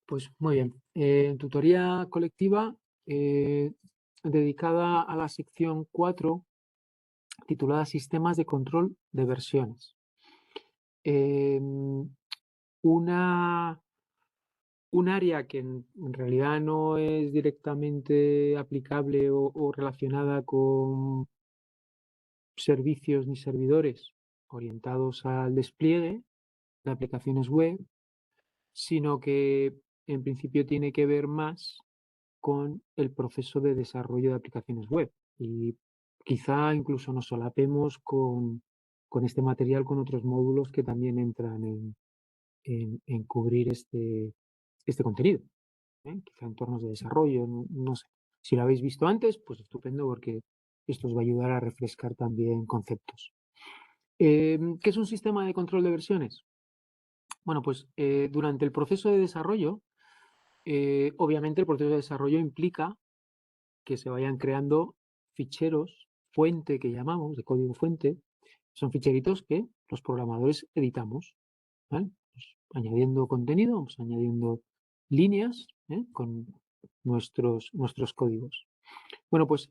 Pues muy bien. Tutoría colectiva dedicada a la sección 4, titulada Sistemas de control de versiones. Una, un área que en realidad no es directamente aplicable o relacionada con servicios ni servidores orientados al despliegue de aplicaciones web, sino que en principio tiene que ver más con el proceso de desarrollo de aplicaciones web. Y quizá incluso nos solapemos con este material con otros módulos que también entran en cubrir este contenido. Quizá entornos de desarrollo, no sé. Si lo habéis visto antes, pues estupendo, porque esto os va a ayudar a refrescar también conceptos. ¿Qué es un sistema de control de versiones? Bueno, pues durante el proceso de desarrollo, obviamente el proceso de desarrollo implica que se vayan creando ficheros fuente, que llamamos, de código fuente. Son ficheritos que los programadores editamos, ¿vale? Pues añadiendo contenido, vamos añadiendo líneas con nuestros códigos. Bueno, pues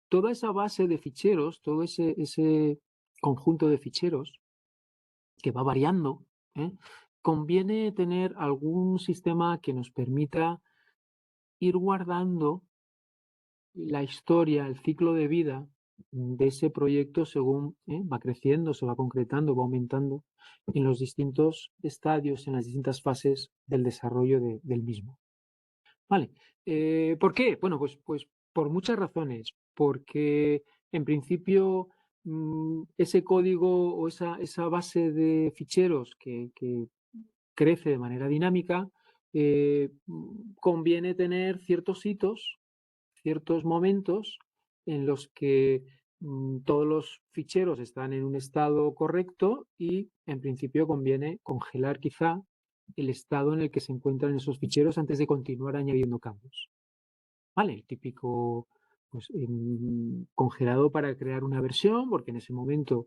toda esa base de ficheros, todo ese conjunto de ficheros que va variando, conviene tener algún sistema que nos permita ir guardando la historia, el ciclo de vida de ese proyecto según va creciendo, se va concretando, va aumentando en los distintos estadios, en las distintas fases del desarrollo del mismo. Vale. ¿Por qué? Bueno, pues por muchas razones. Porque en principio ese código o esa base de ficheros que crece de manera dinámica, conviene tener ciertos hitos, ciertos momentos en los que todos los ficheros están en un estado correcto y en principio conviene congelar quizá el estado en el que se encuentran esos ficheros antes de continuar añadiendo cambios. ¿Vale? El típico pues, congelado para crear una versión, porque en ese momento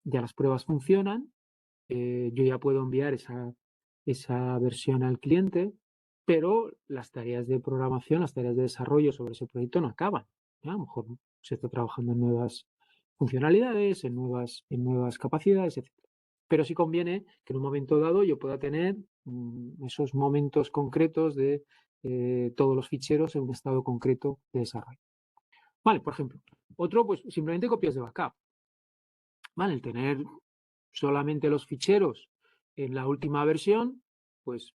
ya las pruebas funcionan, yo ya puedo enviar esa versión al cliente, pero las tareas de programación, las tareas de desarrollo sobre ese proyecto no acaban. A lo mejor se está trabajando en nuevas funcionalidades, en nuevas capacidades, etc. Pero sí conviene que en un momento dado yo pueda tener esos momentos concretos de todos los ficheros en un estado concreto de desarrollo. Vale, por ejemplo. Otro, pues simplemente copias de backup. Vale, el tener solamente los ficheros en la última versión, pues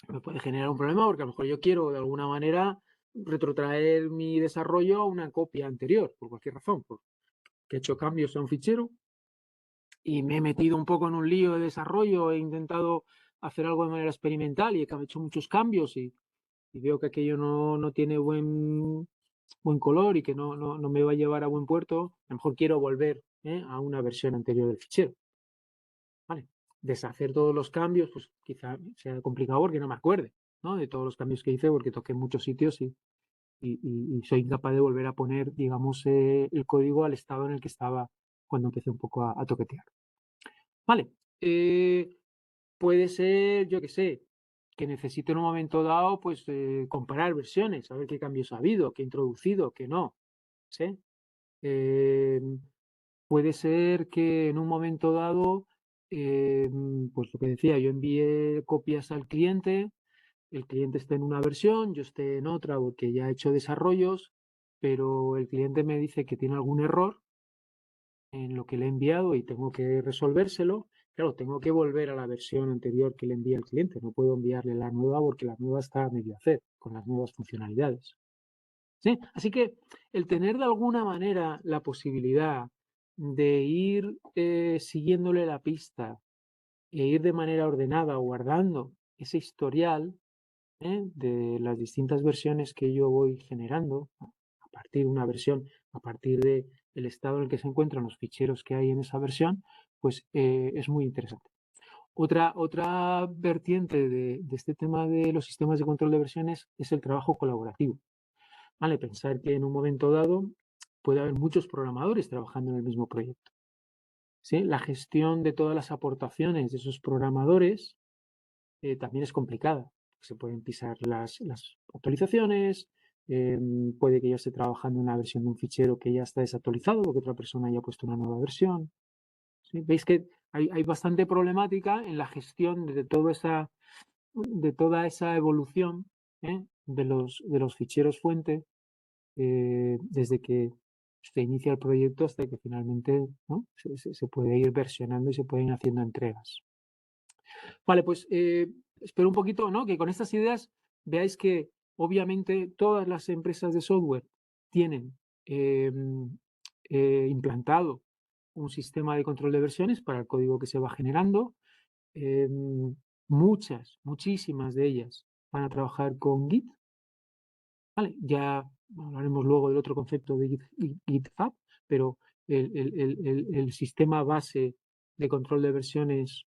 me puede generar un problema, porque a lo mejor yo quiero de alguna manera retrotraer mi desarrollo a una copia anterior, por cualquier razón, porque he hecho cambios a un fichero y me he metido un poco en un lío de desarrollo, he intentado hacer algo de manera experimental y he hecho muchos cambios y veo que aquello no tiene buen color y que no me va a llevar a buen puerto. A lo mejor quiero volver a una versión anterior del fichero. ¿Vale? Deshacer todos los cambios, pues quizá sea complicado porque no me acuerde, ¿no? De todos los cambios que hice, porque toqué en muchos sitios y soy incapaz de volver a poner, digamos, el código al estado en el que estaba cuando empecé un poco a toquetear. Vale. Puede ser, yo qué sé, que necesite en un momento dado, pues, comparar versiones, saber qué cambios ha habido, qué he introducido, qué no. ¿Sí? Puede ser que en un momento dado, pues lo que decía, yo envié copias al cliente, el cliente esté en una versión, yo esté en otra porque ya he hecho desarrollos, pero el cliente me dice que tiene algún error en lo que le he enviado y tengo que resolvérselo. Claro, tengo que volver a la versión anterior que le envié al cliente, no puedo enviarle la nueva porque la nueva está a medio hacer, con las nuevas funcionalidades. ¿Sí? Así que el tener de alguna manera la posibilidad de ir siguiéndole la pista e ir de manera ordenada guardando ese historial de las distintas versiones que yo voy generando a partir de una versión, a partir del estado en el que se encuentran los ficheros que hay en esa versión, pues es muy interesante. Otra vertiente de este tema de los sistemas de control de versiones es el trabajo colaborativo. ¿Vale? Pensar que en un momento dado puede haber muchos programadores trabajando en el mismo proyecto. ¿Sí? La gestión de todas las aportaciones de esos programadores también es complicada, se pueden pisar las actualizaciones, puede que yo esté trabajando en una versión de un fichero que ya está desactualizado porque otra persona ya ha puesto una nueva versión. ¿Sí? Veis que hay bastante problemática en la gestión de toda esa evolución, de los ficheros fuente, desde que se inicia el proyecto hasta que finalmente, ¿no?, se puede ir versionando y se pueden ir haciendo entregas. Vale, pues espero un poquito, ¿no?, que con estas ideas veáis que obviamente todas las empresas de software tienen implantado un sistema de control de versiones para el código que se va generando. Muchísimas de ellas van a trabajar con Git. ¿Vale? Ya hablaremos luego del otro concepto de GitHub, pero el sistema base de control de versiones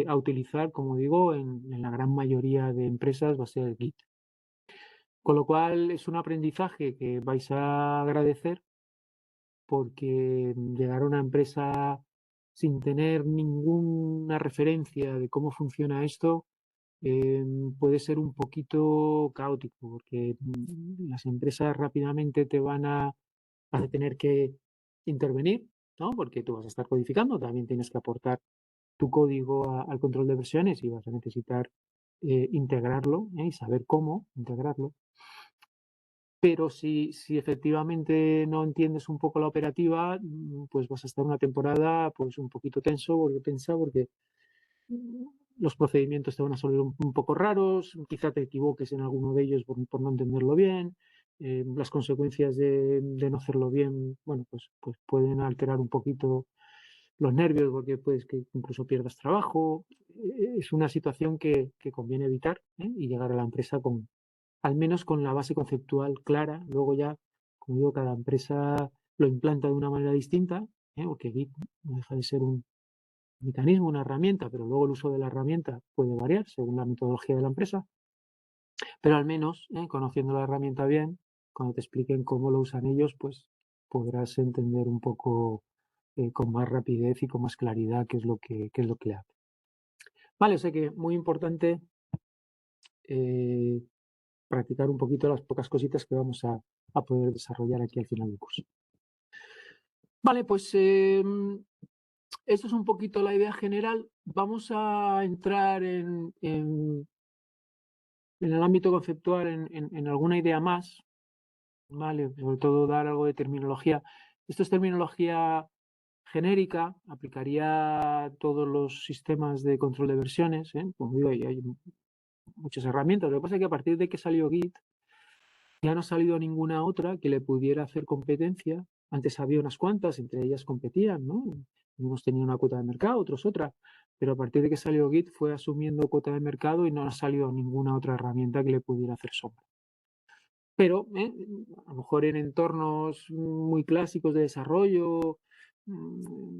a utilizar, como digo, en la gran mayoría de empresas va a ser Git. Con lo cual es un aprendizaje que vais a agradecer, porque llegar a una empresa sin tener ninguna referencia de cómo funciona esto puede ser un poquito caótico, porque las empresas rápidamente vas a tener que intervenir, ¿no? Porque tú vas a estar codificando, también tienes que aportar tu código al control de versiones y vas a necesitar integrarlo, y saber cómo integrarlo. Pero si efectivamente no entiendes un poco la operativa, pues vas a estar una temporada pues un poquito tensa, porque los procedimientos te van a salir un poco raros, quizá te equivoques en alguno de ellos por no entenderlo bien, las consecuencias de no hacerlo bien, bueno, pues pueden alterar un poquito los nervios, porque puedes que incluso pierdas trabajo. Es una situación que conviene evitar, y llegar a la empresa al menos con la base conceptual clara. Luego ya, como digo, cada empresa lo implanta de una manera distinta, porque Git no deja de ser un mecanismo, una herramienta, pero luego el uso de la herramienta puede variar según la metodología de la empresa. Pero al menos, conociendo la herramienta bien, cuando te expliquen cómo lo usan ellos, pues podrás entender un poco con más rapidez y con más claridad qué es lo que le hace. Vale, o sea que muy importante practicar un poquito las pocas cositas que vamos a poder desarrollar aquí al final del curso. Vale, pues esto es un poquito la idea general. Vamos a entrar en el ámbito conceptual en alguna idea más, ¿vale? Sobre todo dar algo de terminología. Esto es terminología genérica, aplicaría a todos los sistemas de control de versiones, Como digo, hay muchas herramientas. Lo que pasa es que a partir de que salió Git, ya no ha salido ninguna otra que le pudiera hacer competencia. Antes había unas cuantas, entre ellas competían, ¿no? Unos tenían una cuota de mercado, otros otra, pero a partir de que salió Git fue asumiendo cuota de mercado y no ha salido ninguna otra herramienta que le pudiera hacer sombra. Pero a lo mejor en entornos muy clásicos de desarrollo,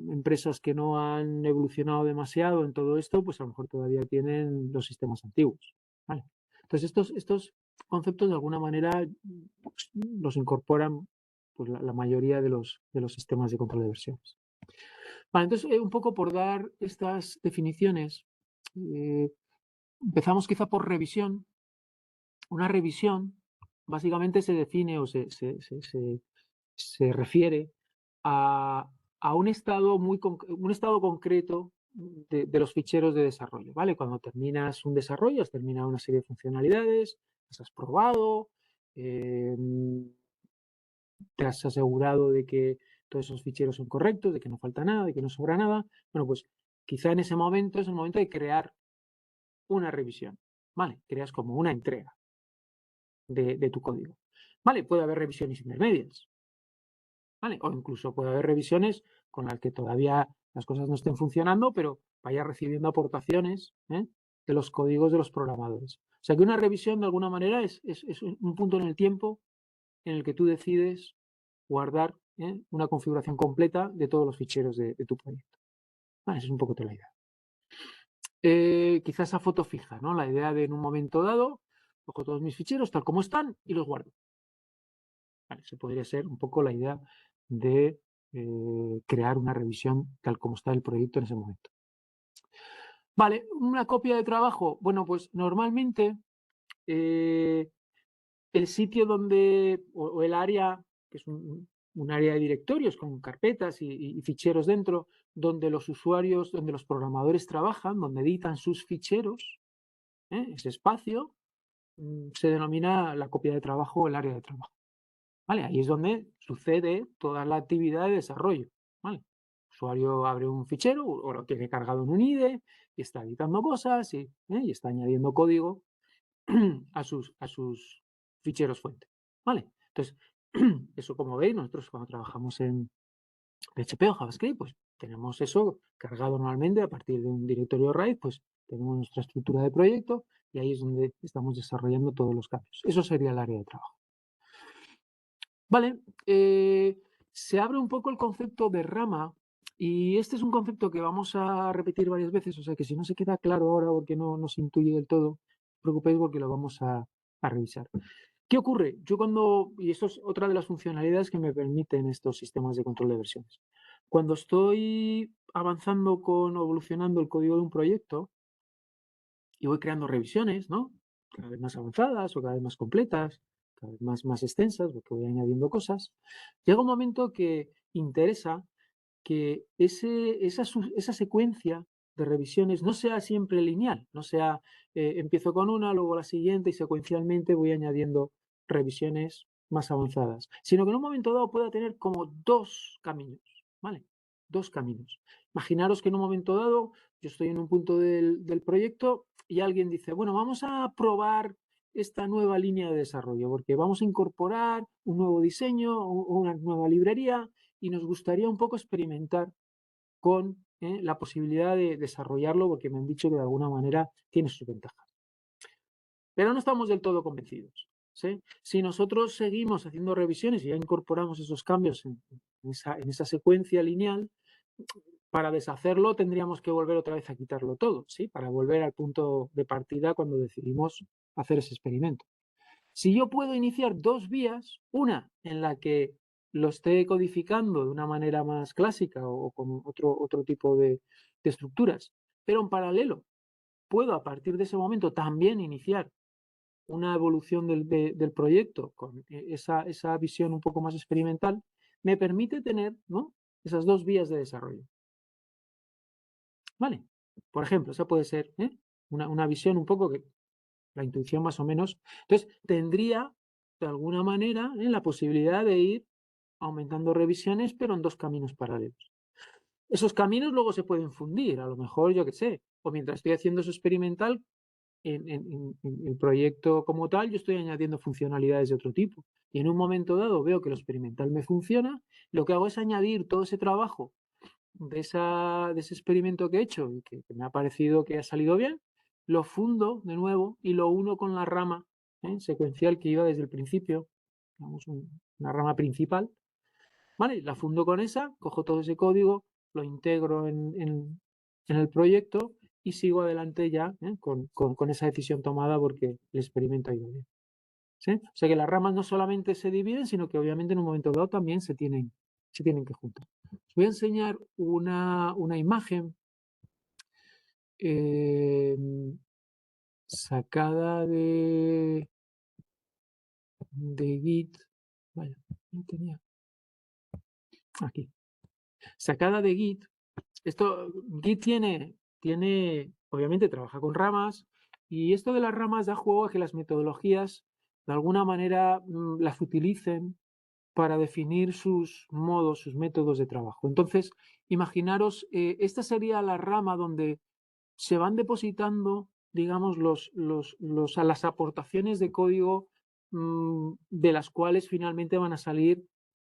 empresas que no han evolucionado demasiado en todo esto, pues a lo mejor todavía tienen los sistemas antiguos, ¿vale? Entonces estos conceptos de alguna manera pues, los incorporan pues, la mayoría de los sistemas de control de versiones. Vale, entonces un poco por dar estas definiciones, empezamos quizá por revisión. Una revisión básicamente se define o se refiere a un estado un estado concreto de los ficheros de desarrollo, ¿vale? Cuando terminas un desarrollo, has terminado una serie de funcionalidades, las has probado, te has asegurado de que todos esos ficheros son correctos, de que no falta nada, de que no sobra nada. Bueno, pues quizá en ese momento es el momento de crear una revisión, ¿vale? Creas como una entrega de tu código. Vale, puede haber revisiones intermedias, ¿vale? O incluso puede haber revisiones con las que todavía las cosas no estén funcionando, pero vaya recibiendo aportaciones de los códigos de los programadores. O sea que una revisión de alguna manera es un punto en el tiempo en el que tú decides guardar una configuración completa de todos los ficheros de tu proyecto. Esa es un poco toda la idea. Quizás esa foto fija, ¿no? La idea de en un momento dado cojo todos mis ficheros tal como están y los guardo. Vale, eso podría ser un poco la idea de crear una revisión tal como está el proyecto en ese momento. Vale, una copia de trabajo. Bueno, pues normalmente el sitio donde, o el área, que es un área de directorios con carpetas y ficheros dentro, donde los usuarios, donde los programadores trabajan, donde editan sus ficheros, ese espacio se denomina la copia de trabajo o el área de trabajo. ¿Vale? Ahí es donde sucede toda la actividad de desarrollo. ¿Vale? El usuario abre un fichero o lo tiene cargado en un IDE y está editando cosas y está añadiendo código a sus ficheros fuente. ¿Vale? Entonces, eso como veis, nosotros cuando trabajamos en PHP o JavaScript, pues tenemos eso cargado normalmente a partir de un directorio RAID, pues tenemos nuestra estructura de proyecto y ahí es donde estamos desarrollando todos los cambios. Eso sería el área de trabajo. Vale, se abre un poco el concepto de rama y este es un concepto que vamos a repetir varias veces, o sea que si no se queda claro ahora porque no se intuye del todo, no os preocupéis porque lo vamos a revisar. ¿Qué ocurre? Yo cuando, y esto es otra de las funcionalidades que me permiten estos sistemas de control de versiones, cuando estoy avanzando con o evolucionando el código de un proyecto y voy creando revisiones, ¿no? Cada vez más avanzadas o cada vez más completas, cada vez más extensas, porque voy añadiendo cosas, llega un momento que interesa que esa secuencia de revisiones no sea siempre lineal, no sea empiezo con una, luego la siguiente y secuencialmente voy añadiendo revisiones más avanzadas, sino que en un momento dado pueda tener como dos caminos, ¿vale? Dos caminos. Imaginaros que en un momento dado yo estoy en un punto del proyecto y alguien dice, bueno, vamos a probar esta nueva línea de desarrollo, porque vamos a incorporar un nuevo diseño o una nueva librería y nos gustaría un poco experimentar con la posibilidad de desarrollarlo porque me han dicho que de alguna manera tiene sus ventajas. Pero no estamos del todo convencidos. ¿Sí? Si nosotros seguimos haciendo revisiones y ya incorporamos esos cambios en esa secuencia lineal, para deshacerlo tendríamos que volver otra vez a quitarlo todo, ¿sí? Para volver al punto de partida cuando decidimos hacer ese experimento. Si yo puedo iniciar dos vías, una en la que lo esté codificando de una manera más clásica o con otro tipo de estructuras, pero en paralelo puedo a partir de ese momento también iniciar una evolución del proyecto con esa visión un poco más experimental, me permite tener, ¿no?, esas dos vías de desarrollo. ¿Vale? Por ejemplo, esa puede ser una visión un poco que la intuición más o menos. Entonces, tendría de alguna manera la posibilidad de ir aumentando revisiones, pero en dos caminos paralelos. Esos caminos luego se pueden fundir, a lo mejor, yo qué sé, o mientras estoy haciendo eso experimental, en el proyecto como tal, yo estoy añadiendo funcionalidades de otro tipo. Y en un momento dado veo que lo experimental me funciona, lo que hago es añadir todo ese trabajo de ese experimento que he hecho y que me ha parecido que ha salido bien, lo fundo de nuevo y lo uno con la rama secuencial que iba desde el principio, digamos una rama principal, ¿vale? La fundo con esa, cojo todo ese código, lo integro en el proyecto y sigo adelante ya con esa decisión tomada porque el experimento ha ido bien. ¿Sí? O sea que las ramas no solamente se dividen, sino que obviamente en un momento dado también se tienen que juntar. Os voy a enseñar una imagen sacada de Git. Vaya, no tenía. Aquí. Sacada de Git. Esto, Git obviamente trabaja con ramas y esto de las ramas da juego a que las metodologías de alguna manera las utilicen para definir sus modos, sus métodos de trabajo. Entonces, imaginaros, esta sería la rama donde se van depositando, digamos, las aportaciones de código de las cuales finalmente van a salir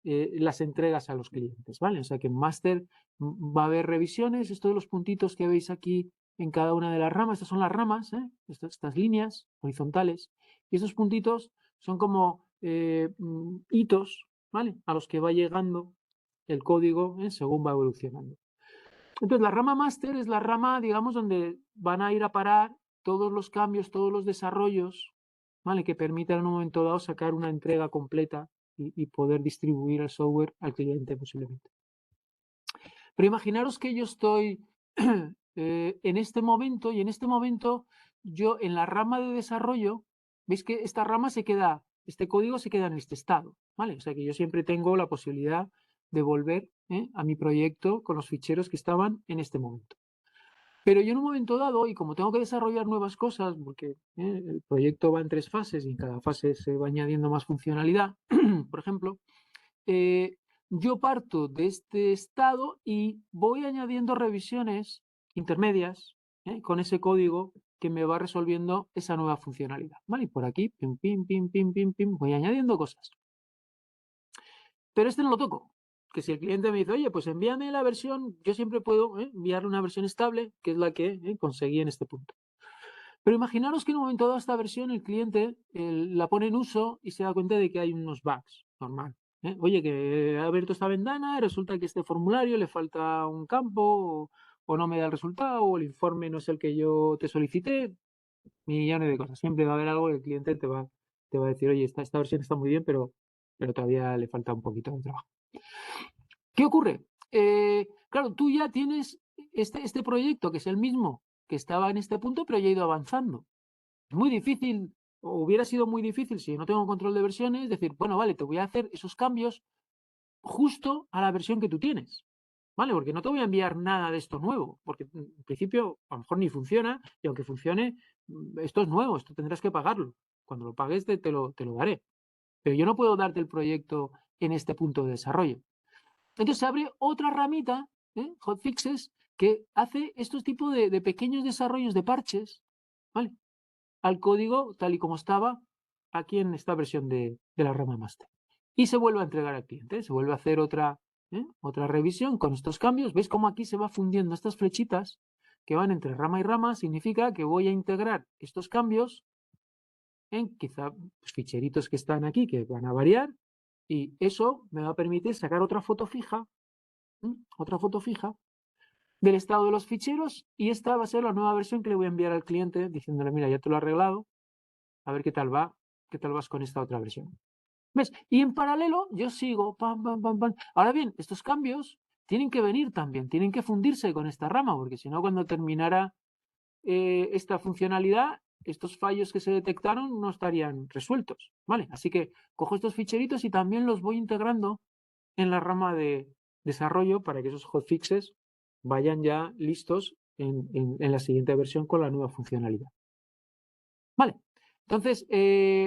las entregas a los clientes, ¿vale? O sea que en máster va a haber revisiones, estos son los puntitos que veis aquí en cada una de las ramas, estas son las ramas, estas líneas horizontales, y estos puntitos son como hitos, ¿vale? A los que va llegando el código según va evolucionando. Entonces, la rama máster es la rama, digamos, donde van a ir a parar todos los cambios, todos los desarrollos, ¿vale? Que permitan en un momento dado sacar una entrega completa y poder distribuir el software al cliente posiblemente. Pero imaginaros que yo estoy en este momento, y en este momento yo en la rama de desarrollo, veis que esta rama se queda, este código se queda en este estado, ¿vale? O sea que yo siempre tengo la posibilidad de volver a mi proyecto con los ficheros que estaban en este momento. Pero yo en un momento dado, y como tengo que desarrollar nuevas cosas, porque el proyecto va en 3 fases y en cada fase se va añadiendo más funcionalidad, por ejemplo, yo parto de este estado y voy añadiendo revisiones intermedias con ese código que me va resolviendo esa nueva funcionalidad. ¿Vale? Y por aquí, pim, pim, pim, pim, pim, pim, voy añadiendo cosas. Pero este no lo toco. Que si el cliente me dice, oye, pues envíame la versión, yo siempre puedo enviarle una versión estable, que es la que conseguí en este punto. Pero imaginaros que en un momento dado esta versión el cliente la pone en uso y se da cuenta de que hay unos bugs, normal. Oye, que he abierto esta ventana y resulta que este formulario le falta un campo o no me da el resultado o el informe no es el que yo te solicité, millones de cosas. Siempre va a haber algo que el cliente te va a decir, oye, esta versión está muy bien, pero todavía le falta un poquito de trabajo. ¿Qué ocurre? Claro, tú ya tienes este proyecto que es el mismo que estaba en este punto, pero ya ha ido avanzando. Es muy difícil, o hubiera sido muy difícil si no tengo control de versiones, decir, bueno, vale, te voy a hacer esos cambios justo a la versión que tú tienes. ¿Vale? Porque no te voy a enviar nada de esto nuevo, porque en principio a lo mejor ni funciona, y aunque funcione, esto es nuevo, esto tendrás que pagarlo. Cuando lo pagues te lo daré. Pero yo no puedo darte el proyecto en este punto de desarrollo. Entonces se abre otra ramita, hotfixes, que hace estos tipos de pequeños desarrollos de parches, ¿vale? Al código tal y como estaba aquí en esta versión de la rama master. Y se vuelve a entregar al cliente, se vuelve a hacer otra revisión con estos cambios. ¿Veis cómo aquí se va fundiendo estas flechitas que van entre rama y rama? Significa que voy a integrar estos cambios en quizá pues, ficheritos que están aquí que van a variar y eso me va a permitir sacar otra foto fija del estado de los ficheros y esta va a ser la nueva versión que le voy a enviar al cliente diciéndole, mira, ya te lo he arreglado, a ver qué tal vas con esta otra versión. ¿Ves? Y en paralelo yo sigo, pam, pam, pam, pam. Ahora bien, estos cambios tienen que venir también, tienen que fundirse con esta rama, porque si no, cuando terminara esta funcionalidad, estos fallos que se detectaron no estarían resueltos, ¿vale? Así que cojo estos ficheritos y también los voy integrando en la rama de desarrollo para que esos hotfixes vayan ya listos en la siguiente versión con la nueva funcionalidad. Vale, entonces,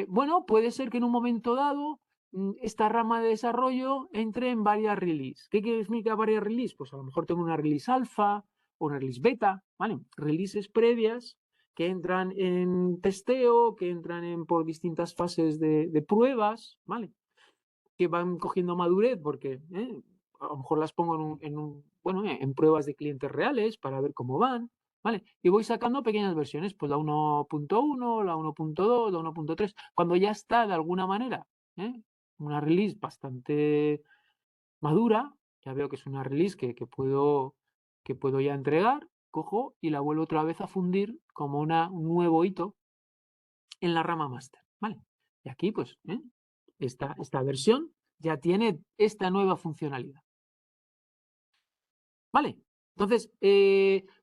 bueno, puede ser que en un momento dado esta rama de desarrollo entre en varias release. ¿Qué significa varias release? Pues a lo mejor tengo una release alfa o una release beta, ¿vale? Releases previas que entran en testeo, que entran por distintas fases de pruebas, ¿vale? Que van cogiendo madurez porque a lo mejor las pongo en pruebas de clientes reales para ver cómo van, ¿vale? Y voy sacando pequeñas versiones, pues la 1.1, la 1.2, la 1.3, cuando ya está de alguna manera una release bastante madura, ya veo que es una release que puedo ya entregar, cojo y la vuelvo otra vez a fundir como un nuevo hito en la rama master, ¿vale? Y aquí, pues, esta versión ya tiene esta nueva funcionalidad. ¿Vale? Entonces,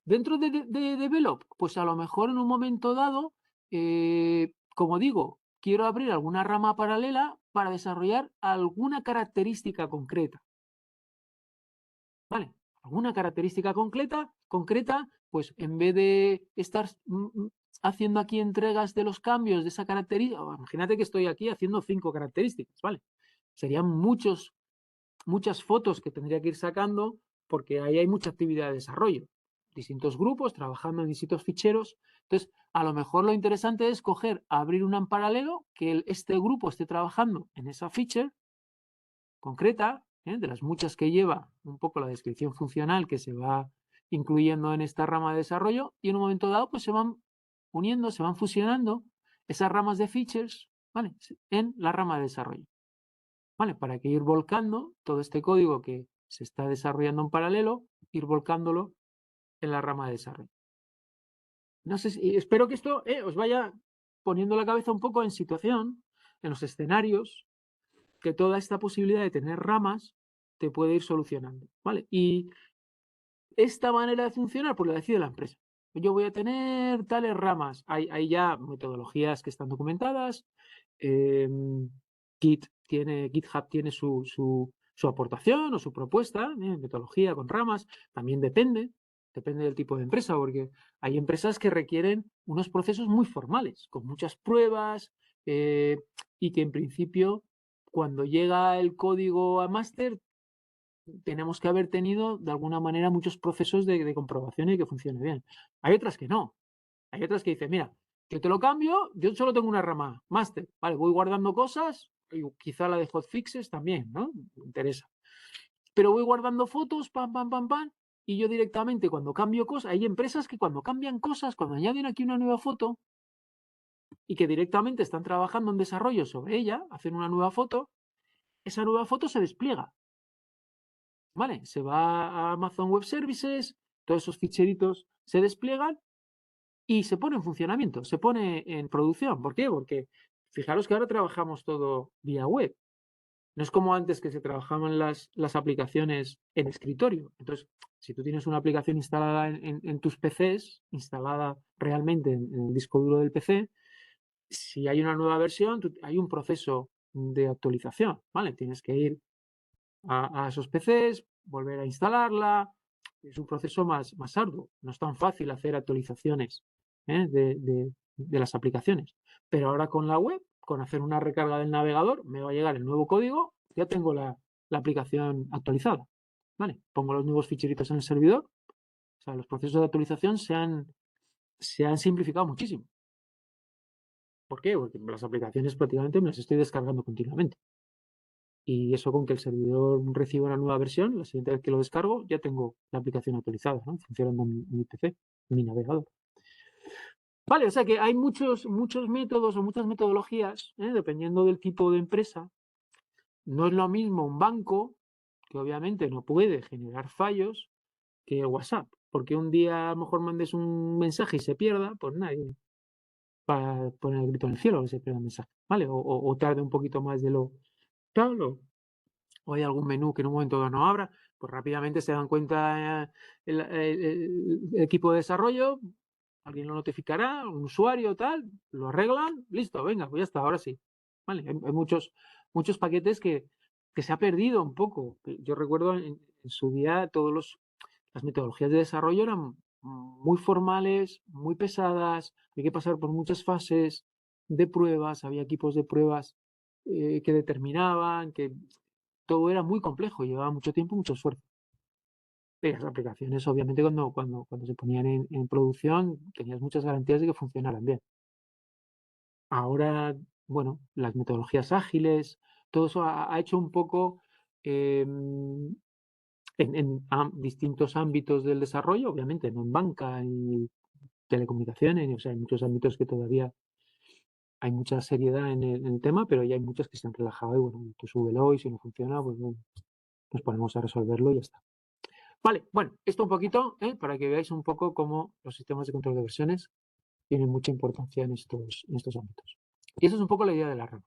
dentro de Develop, pues a lo mejor en un momento dado, como digo, quiero abrir alguna rama paralela para desarrollar alguna característica concreta. ¿Vale? Alguna característica concreta, pues en vez de estar haciendo aquí entregas de los cambios de esa característica, imagínate que estoy aquí haciendo 5 características, ¿vale? Serían muchas fotos que tendría que ir sacando porque ahí hay mucha actividad de desarrollo. Distintos grupos trabajando en distintos ficheros. Entonces, a lo mejor lo interesante es abrir una en paralelo, que este grupo esté trabajando en esa feature concreta, de las muchas que lleva un poco la descripción funcional que se va incluyendo en esta rama de desarrollo y en un momento dado pues se van uniendo, se van fusionando esas ramas de features, ¿vale? En la rama de desarrollo. ¿Vale? Para que ir volcando todo este código que se está desarrollando en paralelo, ir volcándolo en la rama de desarrollo. No sé espero que esto os vaya poniendo la cabeza un poco en situación, en los escenarios, que toda esta posibilidad de tener ramas te puede ir solucionando. ¿Vale? Y esta manera de funcionar, pues lo decide la empresa. Yo voy a tener tales ramas. Hay ya metodologías que están documentadas. GitHub tiene su aportación o su propuesta, metodología con ramas. También depende del tipo de empresa, porque hay empresas que requieren unos procesos muy formales, con muchas pruebas, y que en principio, cuando llega el código a máster, tenemos que haber tenido de alguna manera muchos procesos de comprobación y que funcione bien. Hay otras que no. Hay otras que dicen, mira, yo te lo cambio, yo solo tengo una rama, máster, vale, voy guardando cosas, y quizá la de hotfixes también, ¿no? Me interesa. Pero voy guardando fotos, pam, pam, pam, pam, y yo directamente cuando cambio cosas, hay empresas que cuando cambian cosas, cuando añaden aquí una nueva foto y que directamente están trabajando en desarrollo sobre ella, hacen una nueva foto, esa nueva foto se despliega. ¿Vale? Se va a Amazon Web Services, todos esos ficheritos se despliegan y se pone en funcionamiento, se pone en producción. ¿Por qué? Porque fijaros que ahora trabajamos todo vía web. No es como antes que se trabajaban las aplicaciones en escritorio. Entonces, si tú tienes una aplicación instalada en tus PCs, instalada realmente en el disco duro del PC, si hay una nueva versión, hay un proceso de actualización, ¿vale? Tienes que ir a esos PCs, volver a instalarla. Es un proceso más arduo. No es tan fácil hacer actualizaciones de las aplicaciones. Pero ahora con la web, con hacer una recarga del navegador, me va a llegar el nuevo código, ya tengo la aplicación actualizada. ¿Vale? Pongo los nuevos ficheritos en el servidor. O sea, los procesos de actualización se han simplificado muchísimo. ¿Por qué? Porque las aplicaciones prácticamente me las estoy descargando continuamente. Y eso con que el servidor reciba una nueva versión, la siguiente vez que lo descargo, ya tengo la aplicación actualizada, ¿no? Funcionando en mi PC, en mi navegador. Vale, o sea que hay muchos métodos o muchas metodologías, dependiendo del tipo de empresa. No es lo mismo un banco, que obviamente no puede generar fallos, que WhatsApp. Porque un día a lo mejor mandes un mensaje y se pierda, pues nadie va a poner el grito en el cielo que se pierda el mensaje, ¿vale? O tarde un poquito más de lo tal, o hay algún menú que en un momento dado no abra, pues rápidamente se dan cuenta el equipo de desarrollo, alguien lo notificará, un usuario tal, lo arreglan, listo, venga, pues ya está, ahora sí. Vale, hay muchos paquetes que se ha perdido un poco. Yo recuerdo en su día las metodologías de desarrollo eran muy formales, muy pesadas, hay que pasar por muchas fases de pruebas, había equipos de pruebas que determinaban, que todo era muy complejo, llevaba mucho tiempo, mucho esfuerzo. Y las aplicaciones, obviamente, cuando se ponían en producción, tenías muchas garantías de que funcionaran bien. Ahora, bueno, las metodologías ágiles, todo eso ha hecho un poco en distintos ámbitos del desarrollo, obviamente, no en banca y telecomunicaciones, o sea, hay muchos ámbitos que todavía hay mucha seriedad en el tema, pero ya hay muchos que se han relajado y bueno, tú súbelo y si no funciona, pues bueno, nos ponemos a resolverlo y ya está. Vale, bueno, esto un poquito, para que veáis un poco cómo los sistemas de control de versiones tienen mucha importancia en estos ámbitos. Y eso es un poco la idea de la RAM.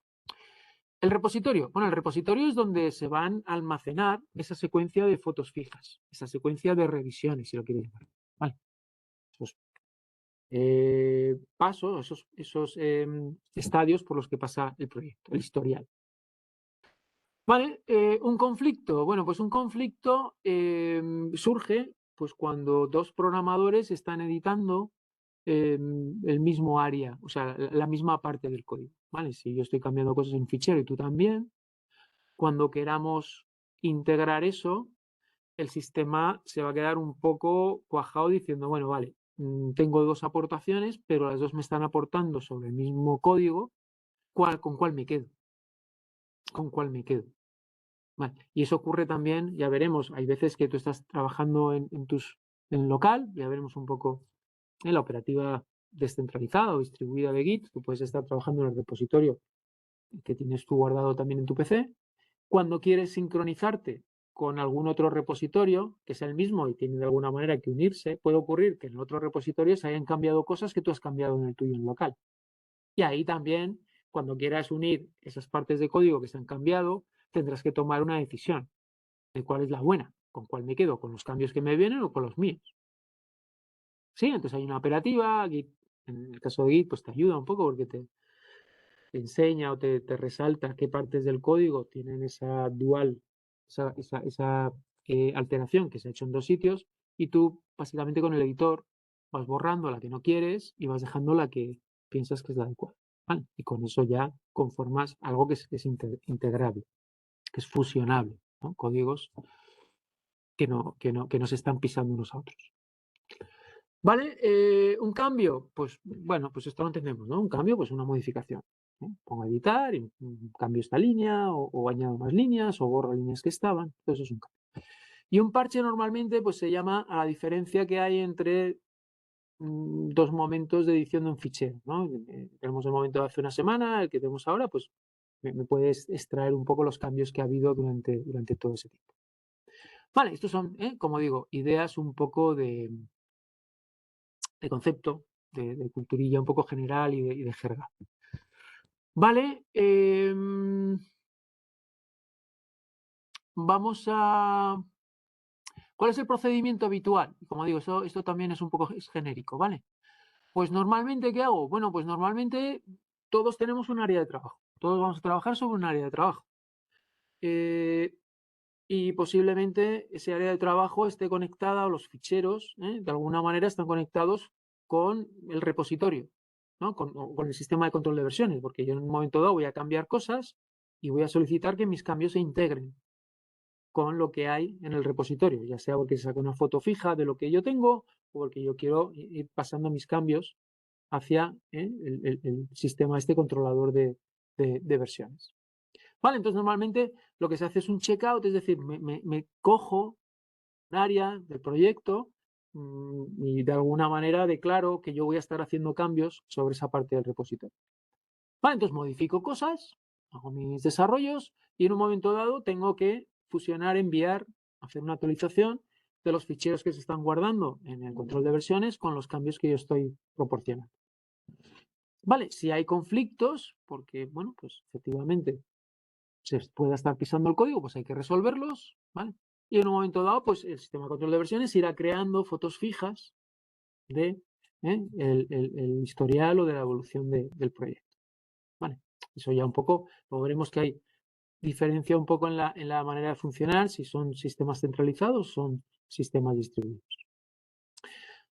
El repositorio. Bueno, el repositorio es donde se van a almacenar esa secuencia de fotos fijas, esa secuencia de revisiones, si lo queréis llamar. Vale. Esos pasos, esos estadios por los que pasa el proyecto, el historial. Vale, un conflicto. Bueno, pues un conflicto surge pues cuando dos programadores están editando el mismo área, o sea, la misma parte del código. ¿Vale? Si yo estoy cambiando cosas en un fichero y tú también, cuando queramos integrar eso, el sistema se va a quedar un poco cuajado diciendo, bueno, vale, tengo dos aportaciones, pero las dos me están aportando sobre el mismo código, ¿con cuál me quedo? ¿Con cuál me quedo? Vale. Y eso ocurre también, ya veremos, hay veces que tú estás trabajando en local, ya veremos un poco en la operativa descentralizada o distribuida de Git, tú puedes estar trabajando en el repositorio que tienes tú guardado también en tu PC. Cuando quieres sincronizarte con algún otro repositorio que sea el mismo y tiene de alguna manera que unirse, puede ocurrir que en el otro repositorio se hayan cambiado cosas que tú has cambiado en el tuyo en local. Y ahí también, cuando quieras unir esas partes de código que se han cambiado, tendrás que tomar una decisión de cuál es la buena, ¿con cuál me quedo? ¿Con los cambios que me vienen o con los míos? Sí, entonces hay una operativa, Git, en el caso de Git, pues te ayuda un poco porque te enseña o te resalta qué partes del código tienen esa dual, esa alteración que se ha hecho en dos sitios, y tú básicamente con el editor vas borrando la que no quieres y vas dejando la que piensas que es la adecuada. ¿Vale? Y con eso ya conformas algo que es integrable, que es fusionable, ¿no? Códigos que no se están pisando unos a otros. ¿Vale? Un cambio, pues bueno, pues esto lo entendemos, ¿no? Un cambio, pues una modificación. Pongo a editar y cambio esta línea o añado más líneas o borro líneas que estaban. Eso es un cambio. Y un parche normalmente pues se llama a la diferencia que hay entre dos momentos de edición de un fichero, ¿no? Tenemos el momento de hace una semana, el que tenemos ahora, pues me puedes extraer un poco los cambios que ha habido durante todo ese tiempo. Vale, estos son, como digo, ideas un poco de concepto, de culturilla un poco general y de jerga. Vale, vamos a... ¿Cuál es el procedimiento habitual? Como digo, esto también es un poco genérico, ¿vale? Pues normalmente, ¿qué hago? Bueno, pues normalmente todos tenemos un área de trabajo. Todos vamos a trabajar sobre un área de trabajo. Y posiblemente ese área de trabajo esté conectada o los ficheros, de alguna manera están conectados con el repositorio, ¿no? Con el sistema de control de versiones, porque yo en un momento dado voy a cambiar cosas y voy a solicitar que mis cambios se integren con lo que hay en el repositorio, ya sea porque saco una foto fija de lo que yo tengo o porque yo quiero ir pasando mis cambios hacia el sistema este controlador de versiones. Vale, entonces normalmente lo que se hace es un checkout, es decir, me cojo un área del proyecto y de alguna manera declaro que yo voy a estar haciendo cambios sobre esa parte del repositorio. Vale, entonces modifico cosas, hago mis desarrollos y en un momento dado tengo que fusionar, enviar, hacer una actualización de los ficheros que se están guardando en el control de versiones con los cambios que yo estoy proporcionando. Vale, si hay conflictos, porque, bueno, pues efectivamente se pueda estar pisando el código, pues hay que resolverlos, ¿vale? Y en un momento dado, pues el sistema de control de versiones irá creando fotos fijas de el historial o de la evolución del proyecto, ¿vale? Eso ya un poco, lo veremos que hay diferencia un poco en la manera de funcionar, si son sistemas centralizados o son sistemas distribuidos.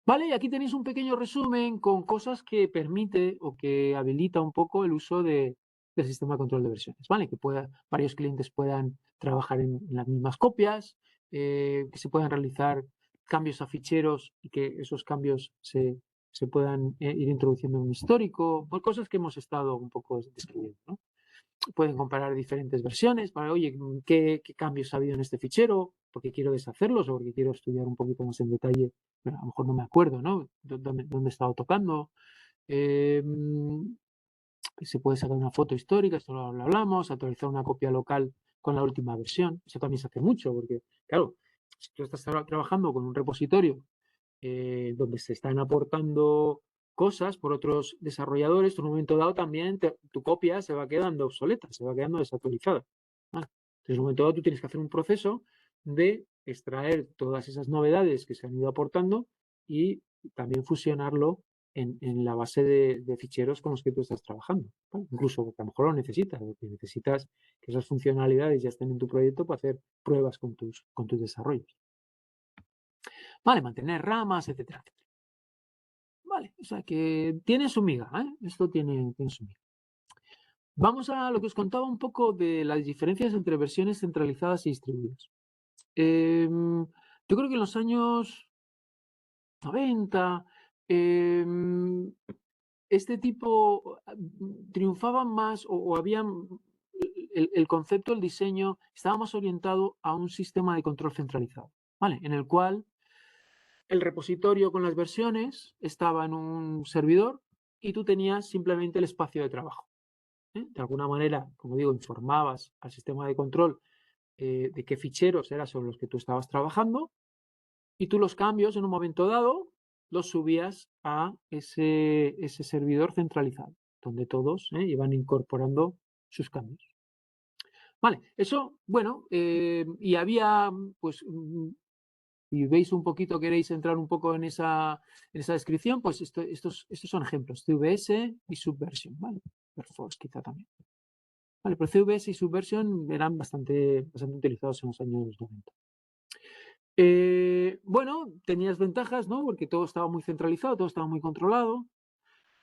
Vale, y aquí tenéis un pequeño resumen con cosas que permite o que habilita un poco el uso del sistema de control de versiones, ¿vale? Que varios clientes puedan trabajar en las mismas copias, que se puedan realizar cambios a ficheros y que esos cambios se puedan ir introduciendo en un histórico, por cosas que hemos estado un poco describiendo, ¿no? Pueden comparar diferentes versiones para, oye, ¿qué cambios ha habido en este fichero? Porque quiero deshacerlos o porque quiero estudiar un poquito más en detalle. Bueno, a lo mejor no me acuerdo, ¿no? ¿Dónde he estado tocando? Se puede sacar una foto histórica, esto lo hablamos, actualizar una copia local con la última versión. Eso también se hace mucho, porque, claro, si tú estás trabajando con un repositorio donde se están aportando cosas por otros desarrolladores, en un momento dado también tu copia se va quedando obsoleta, se va quedando desactualizada. Entonces, en un momento dado tú tienes que hacer un proceso de extraer todas esas novedades que se han ido aportando y también fusionarlo en la base de ficheros con los que tú estás trabajando. ¿Vale? Incluso porque a lo mejor lo necesitas, porque necesitas que esas funcionalidades ya estén en tu proyecto para hacer pruebas con tus desarrollos. Vale, mantener ramas, etcétera. Vale, o sea que tiene su miga, ¿eh? Esto tiene su miga. Vamos a lo que os contaba un poco de las diferencias entre versiones centralizadas y distribuidas. Yo creo que en los años 90 este tipo triunfaba más o había el concepto, el diseño, estaba más orientado a un sistema de control centralizado, ¿vale? En el cual el repositorio con las versiones estaba en un servidor y tú tenías simplemente el espacio de trabajo. De alguna manera, como digo, informabas al sistema de control de qué ficheros eran sobre los que tú estabas trabajando y tú los cambios en un momento dado los subías a ese servidor centralizado, donde todos iban incorporando sus cambios. Vale, eso, bueno, y había, pues, si veis un poquito, queréis entrar un poco en esa descripción, pues estos son ejemplos, CVS y Subversion, ¿vale? Perforce quizá también. Vale, pero CVS y Subversion eran bastante utilizados en los años 90. Bueno, tenías ventajas, ¿no? Porque todo estaba muy centralizado, todo estaba muy controlado.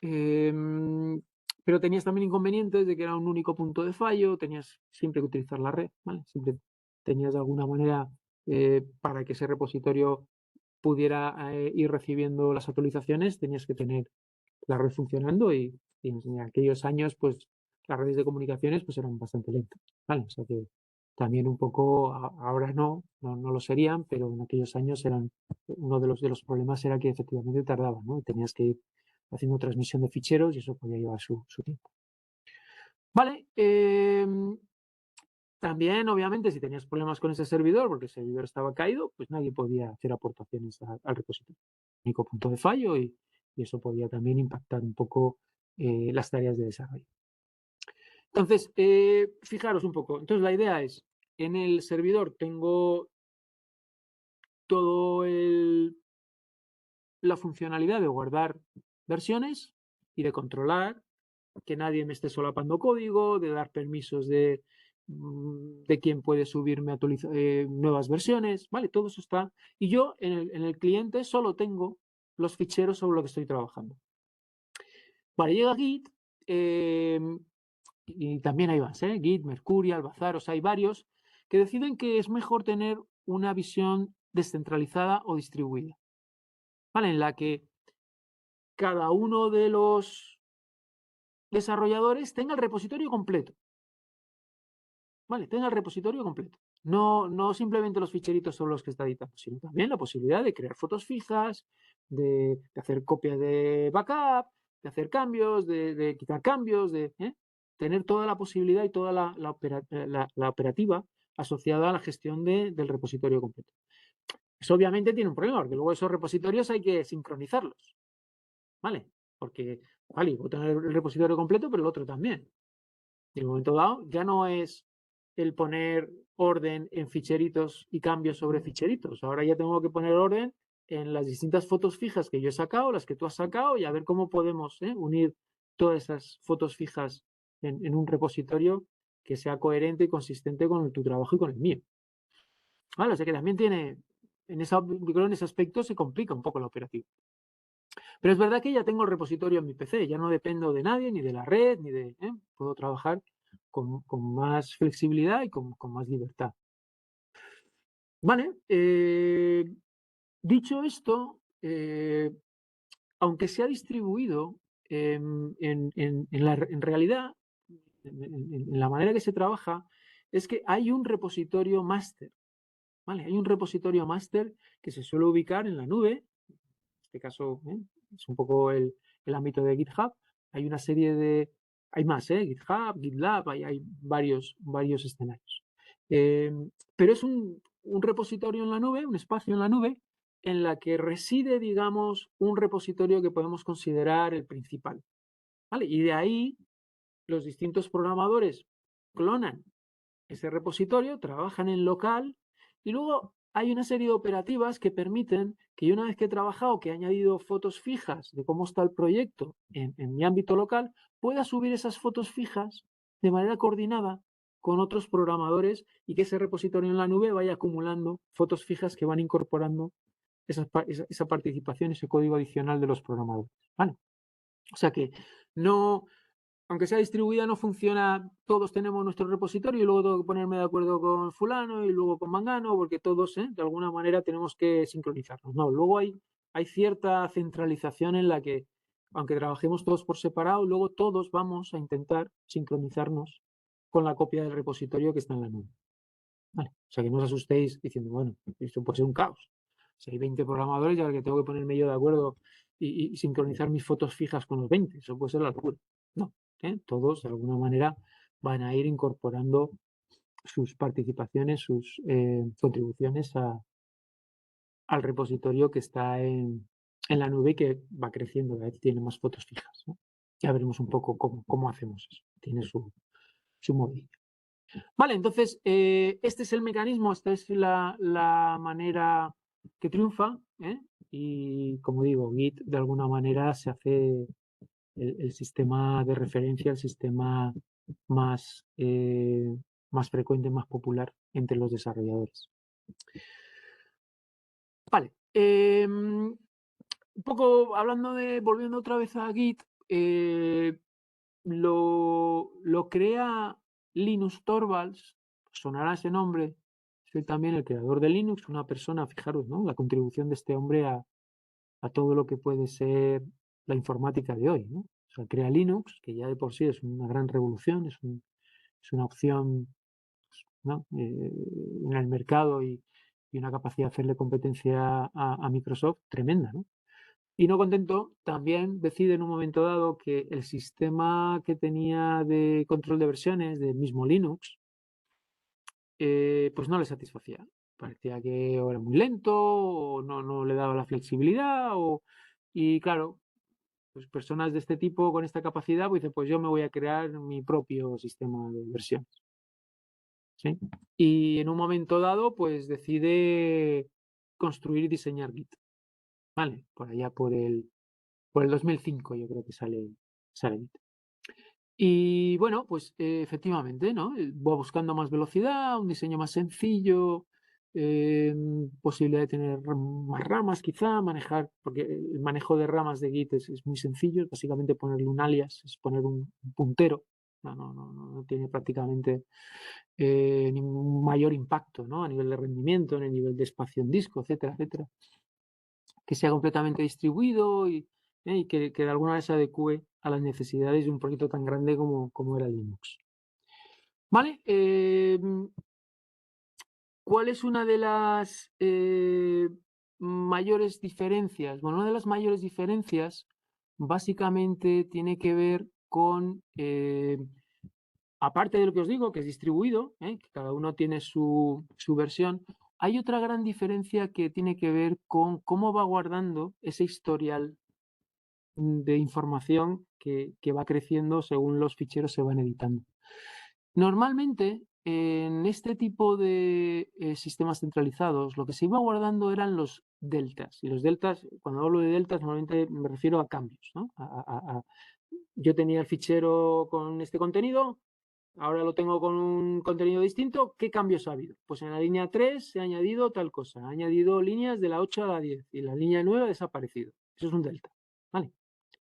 Pero tenías también inconvenientes de que era un único punto de fallo, tenías siempre que utilizar la red, ¿vale? Siempre tenías de alguna manera para que ese repositorio pudiera ir recibiendo las actualizaciones, tenías que tener la red funcionando y en aquellos años, pues las redes de comunicaciones pues eran bastante lentas, ¿vale? O sea que también un poco, ahora no lo serían, pero en aquellos años eran, uno de los problemas era que efectivamente tardaban, ¿no? Tenías que ir haciendo transmisión de ficheros y eso podía llevar su tiempo. Vale, también, obviamente, si tenías problemas con ese servidor, porque el servidor estaba caído, pues nadie podía hacer aportaciones al repositorio. Único punto de fallo y eso podía también impactar un poco las tareas de desarrollo. Entonces, fijaros un poco. Entonces, la idea es, en el servidor tengo todo la funcionalidad de guardar versiones y de controlar que nadie me esté solapando código, de dar permisos de quién puede subirme nuevas versiones, ¿vale? Todo eso está. Y yo en el cliente solo tengo los ficheros sobre los que estoy trabajando. Vale, llega Git y también hay más, Git, Mercurial, Bazaar, o sea, hay varios que deciden que es mejor tener una visión descentralizada o distribuida, ¿vale? En la que cada uno de los desarrolladores tenga el repositorio completo. Vale, tenga el repositorio completo. No simplemente los ficheritos sobre los que está editando, sino también la posibilidad de crear fotos fijas, de hacer copias de backup, de hacer cambios, de quitar cambios, tener toda la posibilidad y toda la operativa asociada a la gestión del repositorio completo. Eso obviamente tiene un problema, porque luego esos repositorios hay que sincronizarlos, ¿vale? Porque, vale, puedo tener el repositorio completo, pero el otro también. En el momento dado ya no es el poner orden en ficheritos y cambios sobre ficheritos. Ahora ya tengo que poner orden en las distintas fotos fijas que yo he sacado, las que tú has sacado, y a ver cómo podemos unir todas esas fotos fijas en un repositorio que sea coherente y consistente con tu trabajo y con el mío. Vale, o sea que también tiene, en ese aspecto se complica un poco la operativa. Pero es verdad que ya tengo el repositorio en mi PC, ya no dependo de nadie, ni de la red, ni de... Puedo trabajar con más flexibilidad y con más libertad. Vale, dicho esto, aunque se ha distribuido en realidad, en la manera que se trabaja, es que hay un repositorio máster, ¿vale? Hay un repositorio máster que se suele ubicar en la nube, este caso es un poco el ámbito de GitHub. Hay una serie de, hay más, GitHub, GitLab, hay varios escenarios. Pero es un repositorio en la nube, un espacio en la nube, en la que reside, digamos, un repositorio que podemos considerar el principal. ¿Vale? Y de ahí los distintos programadores clonan ese repositorio, trabajan en local y luego hay una serie de operativas que permiten que yo una vez que he trabajado, que he añadido fotos fijas de cómo está el proyecto en mi ámbito local, pueda subir esas fotos fijas de manera coordinada con otros programadores y que ese repositorio en la nube vaya acumulando fotos fijas que van incorporando esa participación, ese código adicional de los programadores. ¿Vale? O sea que no, aunque sea distribuida, no funciona, todos tenemos nuestro repositorio y luego tengo que ponerme de acuerdo con fulano y luego con mangano, porque todos, de alguna manera, tenemos que sincronizarnos. No, luego hay cierta centralización en la que, aunque trabajemos todos por separado, luego todos vamos a intentar sincronizarnos con la copia del repositorio que está en la nube. Vale. O sea, que no os asustéis diciendo, bueno, esto puede ser un caos. Si hay 20 programadores, ya que tengo que ponerme yo de acuerdo y sincronizar mis fotos fijas con los 20, eso puede ser la locura. No, todos de alguna manera van a ir incorporando sus participaciones, sus contribuciones al repositorio que está en la nube y que va creciendo, cada vez tiene más fotos fijas, ¿no? Ya veremos un poco cómo hacemos eso. Tiene su móvil. Vale, entonces, este es el mecanismo, esta es la manera que triunfa, ¿eh? Y como digo, Git de alguna manera se hace el sistema de referencia, el sistema más, más frecuente, más popular entre los desarrolladores. Vale, un poco hablando de, volviendo otra vez a Git, lo crea Linus Torvalds, sonará ese nombre, es también el creador de Linux, una persona, fijaros, ¿no? La contribución de este hombre a todo lo que puede ser la informática de hoy, ¿no? O sea, crea Linux, que ya de por sí es una gran revolución, es una opción, ¿no? En el mercado y una capacidad de hacerle competencia a Microsoft tremenda, ¿no? Y no contento, también decide en un momento dado que el sistema que tenía de control de versiones del mismo Linux, pues no le satisfacía. Parecía que o era muy lento, o no le daba la flexibilidad, y claro, pues personas de este tipo con esta capacidad, pues dicen, pues yo me voy a crear mi propio sistema de versiones. ¿Sí? Y en un momento dado, pues decide construir y diseñar Git. ¿Vale? Por allá por el 2005 yo creo que sale Git. Y bueno, pues efectivamente, ¿no? Va buscando más velocidad, un diseño más sencillo, posibilidad de tener más ramas quizá, manejar, porque el manejo de ramas de Git es muy sencillo, es básicamente ponerle un alias, es poner un puntero, no tiene prácticamente ningún mayor impacto, ¿no? A nivel de rendimiento, en el nivel de espacio en disco, etcétera, etcétera. Que sea completamente distribuido y que de alguna manera se adecue a las necesidades de un proyecto tan grande como era Linux. ¿Vale? ¿Cuál es una de las mayores diferencias? Bueno, una de las mayores diferencias básicamente tiene que ver con, aparte de lo que os digo, que es distribuido, que cada uno tiene su versión, hay otra gran diferencia que tiene que ver con cómo va guardando ese historial de información que va creciendo según los ficheros se van editando. Normalmente, en este tipo de sistemas centralizados, lo que se iba guardando eran los deltas. Y los deltas, cuando hablo de deltas, normalmente me refiero a cambios, ¿no? Yo tenía el fichero con este contenido, ahora lo tengo con un contenido distinto. ¿Qué cambios ha habido? Pues en la línea 3 se ha añadido tal cosa, ha añadido líneas de la 8 a la 10 y la línea 9 ha desaparecido. Eso es un delta, ¿vale?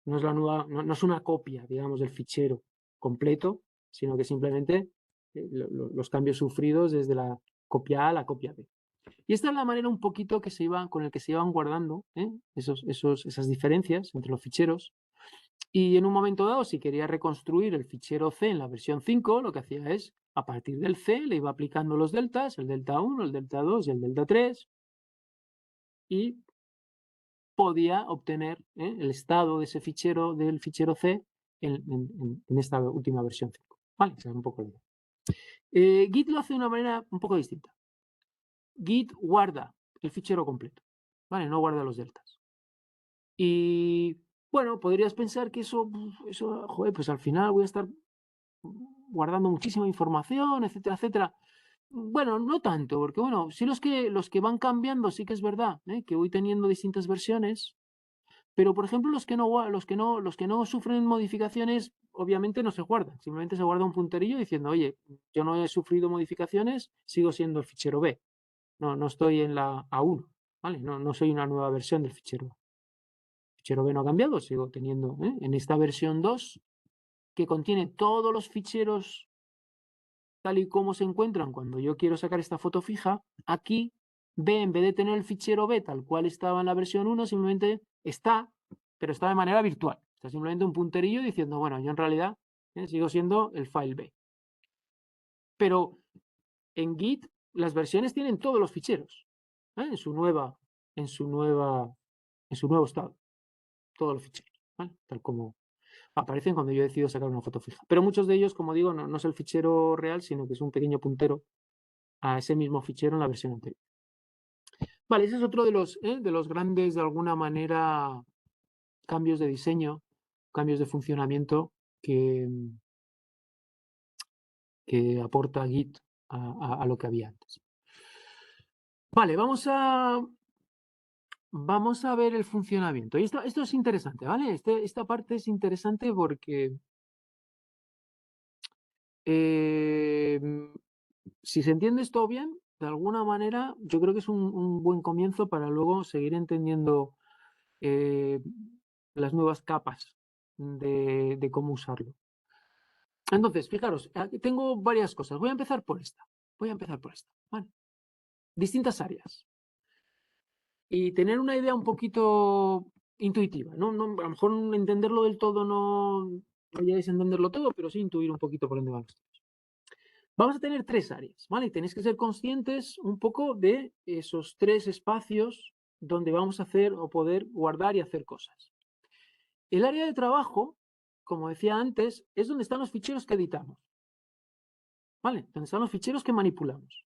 No es, no es una copia, digamos, del fichero completo, sino que simplemente los cambios sufridos desde la copia A a la copia B. Y esta es la manera un poquito con el que se iban guardando esas diferencias entre los ficheros. Y en un momento dado, si quería reconstruir el fichero C en la versión 5, lo que hacía es, a partir del C, le iba aplicando los deltas, el delta 1, el delta 2 y el delta 3, y podía obtener el estado de ese fichero, del fichero C, en esta última versión 5. ¿Vale? Esa es un poco la idea. Git lo hace de una manera un poco distinta. Git guarda el fichero completo, ¿vale? No guarda los deltas. Y bueno, podrías pensar que eso, joder, pues al final voy a estar guardando muchísima información, etcétera, etcétera. Bueno, no tanto, porque bueno, sí los que van cambiando, sí que es verdad, que voy teniendo distintas versiones. Pero, por ejemplo, los que no sufren modificaciones, obviamente no se guardan. Simplemente se guarda un punterillo diciendo, oye, yo no he sufrido modificaciones, sigo siendo el fichero B. No estoy en la A1, ¿vale? No soy una nueva versión del fichero B. El fichero B no ha cambiado, sigo teniendo en esta versión 2, que contiene todos los ficheros tal y como se encuentran cuando yo quiero sacar esta foto fija. Aquí B, en vez de tener el fichero B tal cual estaba en la versión 1, simplemente está, pero está de manera virtual. Está simplemente un punterillo diciendo, bueno, yo en realidad sigo siendo el file B. Pero en Git las versiones tienen todos los ficheros en su nuevo estado. Todos los ficheros, ¿vale? Tal como aparecen cuando yo decido sacar una foto fija. Pero muchos de ellos, como digo, no es el fichero real, sino que es un pequeño puntero a ese mismo fichero en la versión anterior. Vale, ese es otro de los grandes, de alguna manera, cambios de diseño, cambios de funcionamiento que que aporta Git a lo que había antes. Vale, vamos a ver el funcionamiento. Y esto es interesante, ¿vale? Esta parte es interesante porque si se entiende esto bien, de alguna manera, yo creo que es un buen comienzo para luego seguir entendiendo las nuevas capas de cómo usarlo. Entonces, fijaros, aquí tengo varias cosas. Voy a empezar por esta. ¿Vale? Distintas áreas. Y tener una idea un poquito intuitiva. No, a lo mejor entenderlo del todo no vayáis a entenderlo todo, pero sí intuir un poquito por dónde van los tiros. Vamos a tener 3 áreas, ¿vale? Y tenéis que ser conscientes un poco de esos 3 espacios donde vamos a hacer o poder guardar y hacer cosas. El área de trabajo, como decía antes, es donde están los ficheros que editamos, ¿vale? Donde están los ficheros que manipulamos.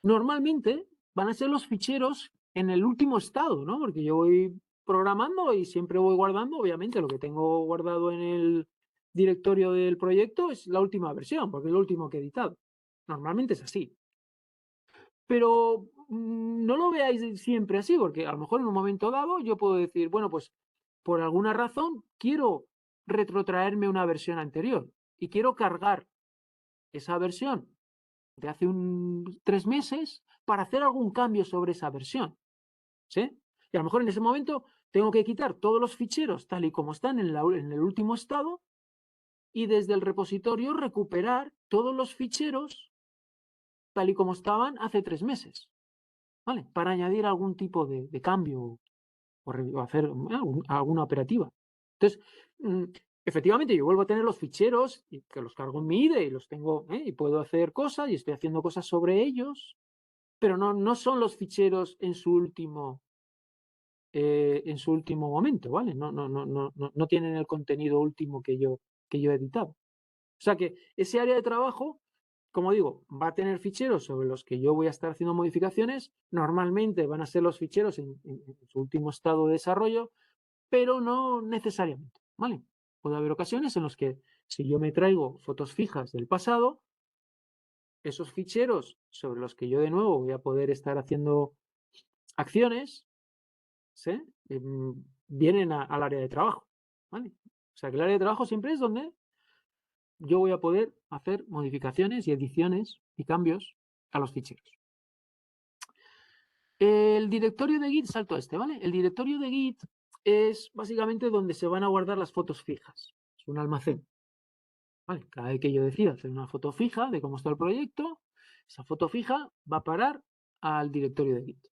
Normalmente van a ser los ficheros en el último estado, ¿no? Porque yo voy programando y siempre voy guardando, obviamente, lo que tengo guardado en el directorio del proyecto es la última versión, porque es lo último que he editado. Normalmente es así. Pero no lo veáis siempre así, porque a lo mejor en un momento dado yo puedo decir, bueno, pues por alguna razón quiero retrotraerme una versión anterior y quiero cargar esa versión de hace 3 meses para hacer algún cambio sobre esa versión. ¿Sí? Y a lo mejor en ese momento tengo que quitar todos los ficheros tal y como están en el último estado y desde el repositorio recuperar todos los ficheros tal y como estaban hace 3 meses. ¿Vale? Para añadir algún tipo de cambio o hacer alguna operativa. Entonces, efectivamente, yo vuelvo a tener los ficheros y que los cargo en mi IDE y los tengo y puedo hacer cosas y estoy haciendo cosas sobre ellos, pero no son los ficheros en su último momento, ¿vale? No tienen el contenido último que yo he editado. O sea que ese área de trabajo, como digo, va a tener ficheros sobre los que yo voy a estar haciendo modificaciones. Normalmente van a ser los ficheros en su último estado de desarrollo, pero no necesariamente, ¿vale? Puede haber ocasiones en las que si yo me traigo fotos fijas del pasado, esos ficheros sobre los que yo de nuevo voy a poder estar haciendo acciones, ¿sí? Vienen al área de trabajo, ¿vale? O sea que el área de trabajo siempre es donde yo voy a poder hacer modificaciones y ediciones y cambios a los ficheros. El directorio de Git, salto a este, ¿vale? El directorio de Git es básicamente donde se van a guardar las fotos fijas. Es un almacén. ¿Vale? Cada vez que yo decida hacer una foto fija de cómo está el proyecto, esa foto fija va a parar al directorio de Git.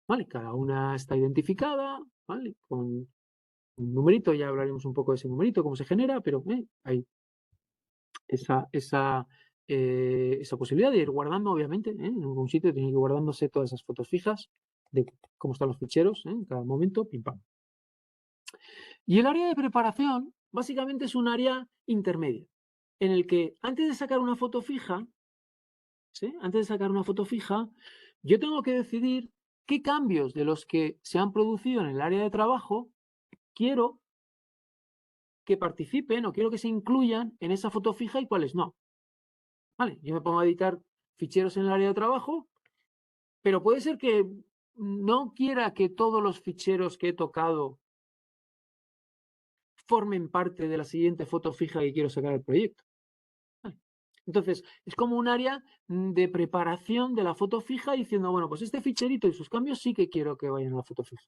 ¿Vale? Cada una está identificada, ¿vale? Con un numerito, ya hablaremos un poco de ese numerito, cómo se genera, pero hay esa posibilidad de ir guardando, obviamente, en algún sitio tiene que ir guardándose todas esas fotos fijas de cómo están los ficheros en cada momento, pim pam. Y el área de preparación, básicamente es un área intermedia, en el que antes de sacar una foto fija, ¿sí? Antes de sacar una foto fija, yo tengo que decidir qué cambios de los que se han producido en el área de trabajo quiero que participen o quiero que se incluyan en esa foto fija y cuáles no. Vale, yo me pongo a editar ficheros en el área de trabajo, pero puede ser que no quiera que todos los ficheros que he tocado formen parte de la siguiente foto fija que quiero sacar del proyecto. Vale. Entonces, es como un área de preparación de la foto fija diciendo, bueno, pues este ficherito y sus cambios sí que quiero que vayan a la foto fija.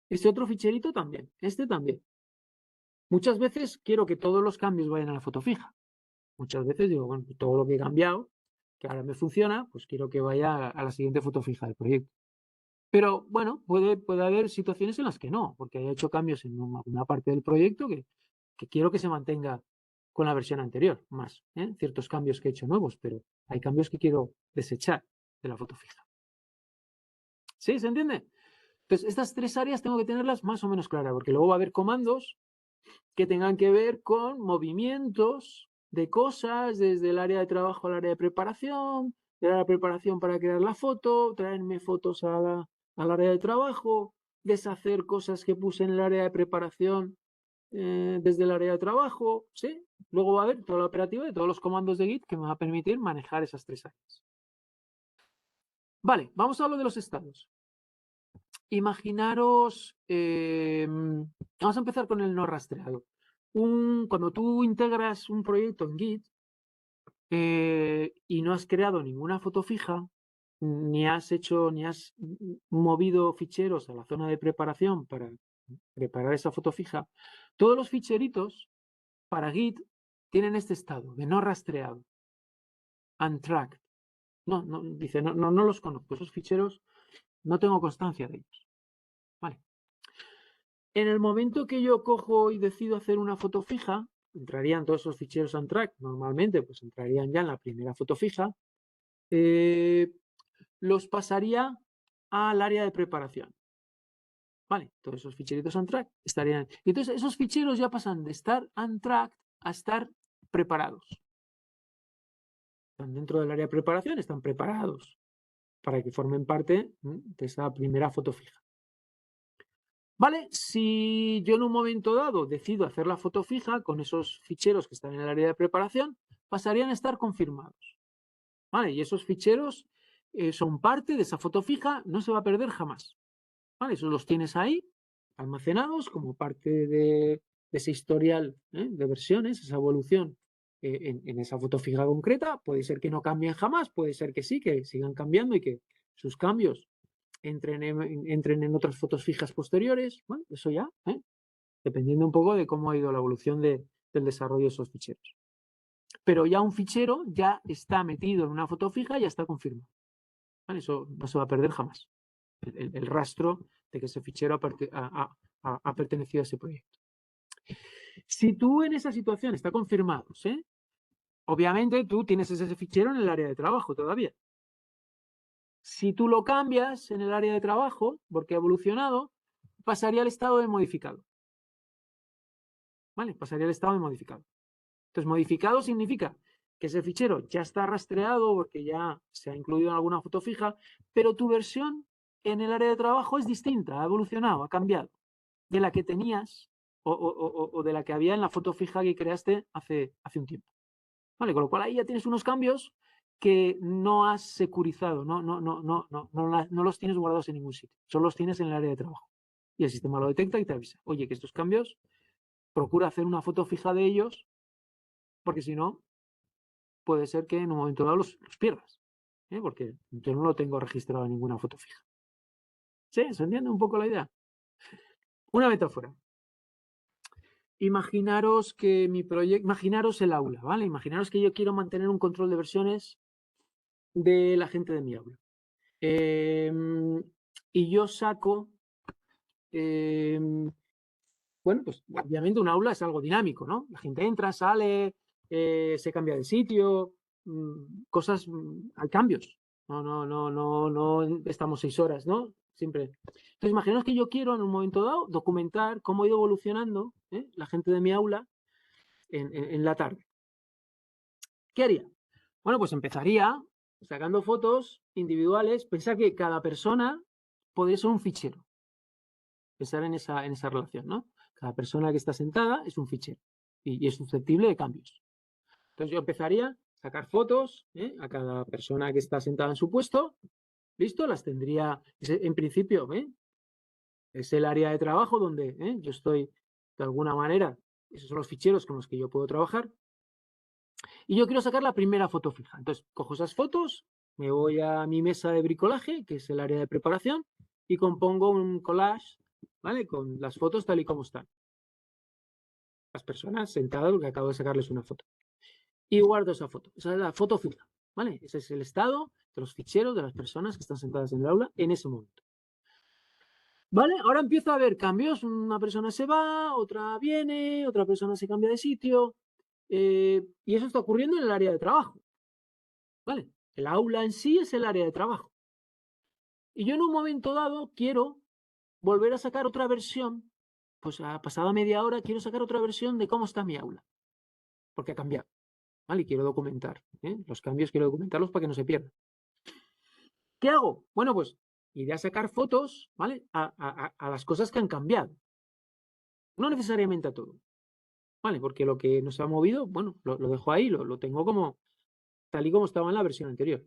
Este otro ficherito también, este también. Muchas veces quiero que todos los cambios vayan a la foto fija. Muchas veces digo, bueno, todo lo que he cambiado, que ahora me funciona, pues quiero que vaya a la siguiente foto fija del proyecto. Pero bueno, puede haber situaciones en las que no, porque haya hecho cambios en una parte del proyecto que quiero que se mantenga con la versión anterior, más ciertos cambios que he hecho nuevos, pero hay cambios que quiero desechar de la foto fija. ¿Sí? ¿Se entiende? Entonces, estas 3 áreas tengo que tenerlas más o menos claras, porque luego va a haber comandos que tengan que ver con movimientos de cosas desde el área de trabajo al área de preparación, de la preparación para crear la foto, traerme fotos al área de trabajo, deshacer cosas que puse en el área de preparación desde el área de trabajo, ¿sí? Luego va a haber toda la operativa de todos los comandos de Git que me va a permitir manejar esas 3 áreas. Vale, vamos a hablar de los estados. Imaginaros, vamos a empezar con el no rastreado. Cuando tú integras un proyecto en Git y no has creado ninguna foto fija, ni has movido ficheros a la zona de preparación para preparar esa foto fija, todos los ficheritos para Git tienen este estado de no rastreado, untracked. Dice, no los conozco, esos ficheros no tengo constancia de ellos. Vale. En el momento que yo cojo y decido hacer una foto fija, entrarían todos esos ficheros untracked, normalmente pues entrarían ya en la primera foto fija, los pasaría al área de preparación. Vale, todos esos ficheritos untracked estarían. Y entonces esos ficheros ya pasan de estar untracked a estar preparados. Están dentro del área de preparación, están preparados para que formen parte de esa primera foto fija. Vale, si yo en un momento dado decido hacer la foto fija con esos ficheros que están en el área de preparación, pasarían a estar confirmados. Vale, y esos ficheros son parte de esa foto fija, no se va a perder jamás. Vale, esos los tienes ahí almacenados como parte de ese historial de versiones, esa evolución en esa foto fija concreta. Puede ser que no cambien jamás, puede ser que sí, que sigan cambiando y que sus cambios entren en otras fotos fijas posteriores. Bueno, eso ya, dependiendo un poco de cómo ha ido la evolución del desarrollo de esos ficheros. Pero ya un fichero ya está metido en una foto fija y ya está confirmado. ¿Vale? Eso no se va a perder jamás. El rastro de que ese fichero ha pertenecido a ese proyecto. Si tú en esa situación está confirmado, obviamente tú tienes ese fichero en el área de trabajo todavía. Si tú lo cambias en el área de trabajo, porque ha evolucionado, pasaría al estado de modificado. ¿Vale? Pasaría al estado de modificado. Entonces, modificado significa que ese fichero ya está rastreado porque ya se ha incluido en alguna foto fija, pero tu versión en el área de trabajo es distinta, ha evolucionado, ha cambiado de la que tenías o de la que había en la foto fija que creaste hace un tiempo. ¿Vale? Con lo cual ahí ya tienes unos cambios que no has securizado, no los tienes guardados en ningún sitio, solo los tienes en el área de trabajo. Y el sistema lo detecta y te avisa, oye, que estos cambios, procura hacer una foto fija de ellos, porque si no, puede ser que en un momento dado los pierdas, porque yo no lo tengo registrado en ninguna foto fija. ¿Sí? ¿Se entiende un poco la idea? Una metáfora. Imaginaros que mi proyecto, imaginaros el aula, ¿vale? Imaginaros que yo quiero mantener un control de versiones de la gente de mi aula. Y yo saco, bueno, pues obviamente un aula es algo dinámico, ¿no? La gente entra, sale, se cambia de sitio, cosas, hay cambios. No estamos 6 horas, ¿no? Siempre. Entonces, imaginaos que yo quiero en un momento dado documentar cómo ha ido evolucionando la gente de mi aula en la tarde. ¿Qué haría? Bueno, pues empezaría sacando fotos individuales. Pensar que cada persona podría ser un fichero. Pensar en esa relación, ¿no? Cada persona que está sentada es un fichero y es susceptible de cambios. Entonces yo empezaría a sacar fotos a cada persona que está sentada en su puesto. ¿Listo? Las tendría, en principio, es el área de trabajo donde yo estoy de alguna manera. Esos son los ficheros con los que yo puedo trabajar. Y yo quiero sacar la primera foto fija. Entonces, cojo esas fotos, me voy a mi mesa de bricolaje, que es el área de preparación, y compongo un collage, ¿vale? Con las fotos tal y como están. Las personas sentadas, porque acabo de sacarles una foto. Y guardo esa foto. Esa es la foto fija, ¿vale? Ese es el estado de los ficheros de las personas que están sentadas en el aula en ese momento. ¿Vale? Ahora empiezo a ver cambios. Una persona se va, otra viene, otra persona se cambia de sitio. Y eso está ocurriendo en el área de trabajo. ¿Vale? El aula en sí es el área de trabajo. Y yo en un momento dado quiero volver a sacar otra versión, pues a pasada media hora quiero sacar otra versión de cómo está mi aula, porque ha cambiado, ¿vale? Y quiero documentar, los cambios quiero documentarlos para que no se pierdan. ¿Qué hago? Bueno, pues iré a sacar fotos, ¿vale? A las cosas que han cambiado. No necesariamente a todo, ¿vale? Porque lo que nos ha movido, bueno, lo dejo ahí, lo tengo como tal y como estaba en la versión anterior.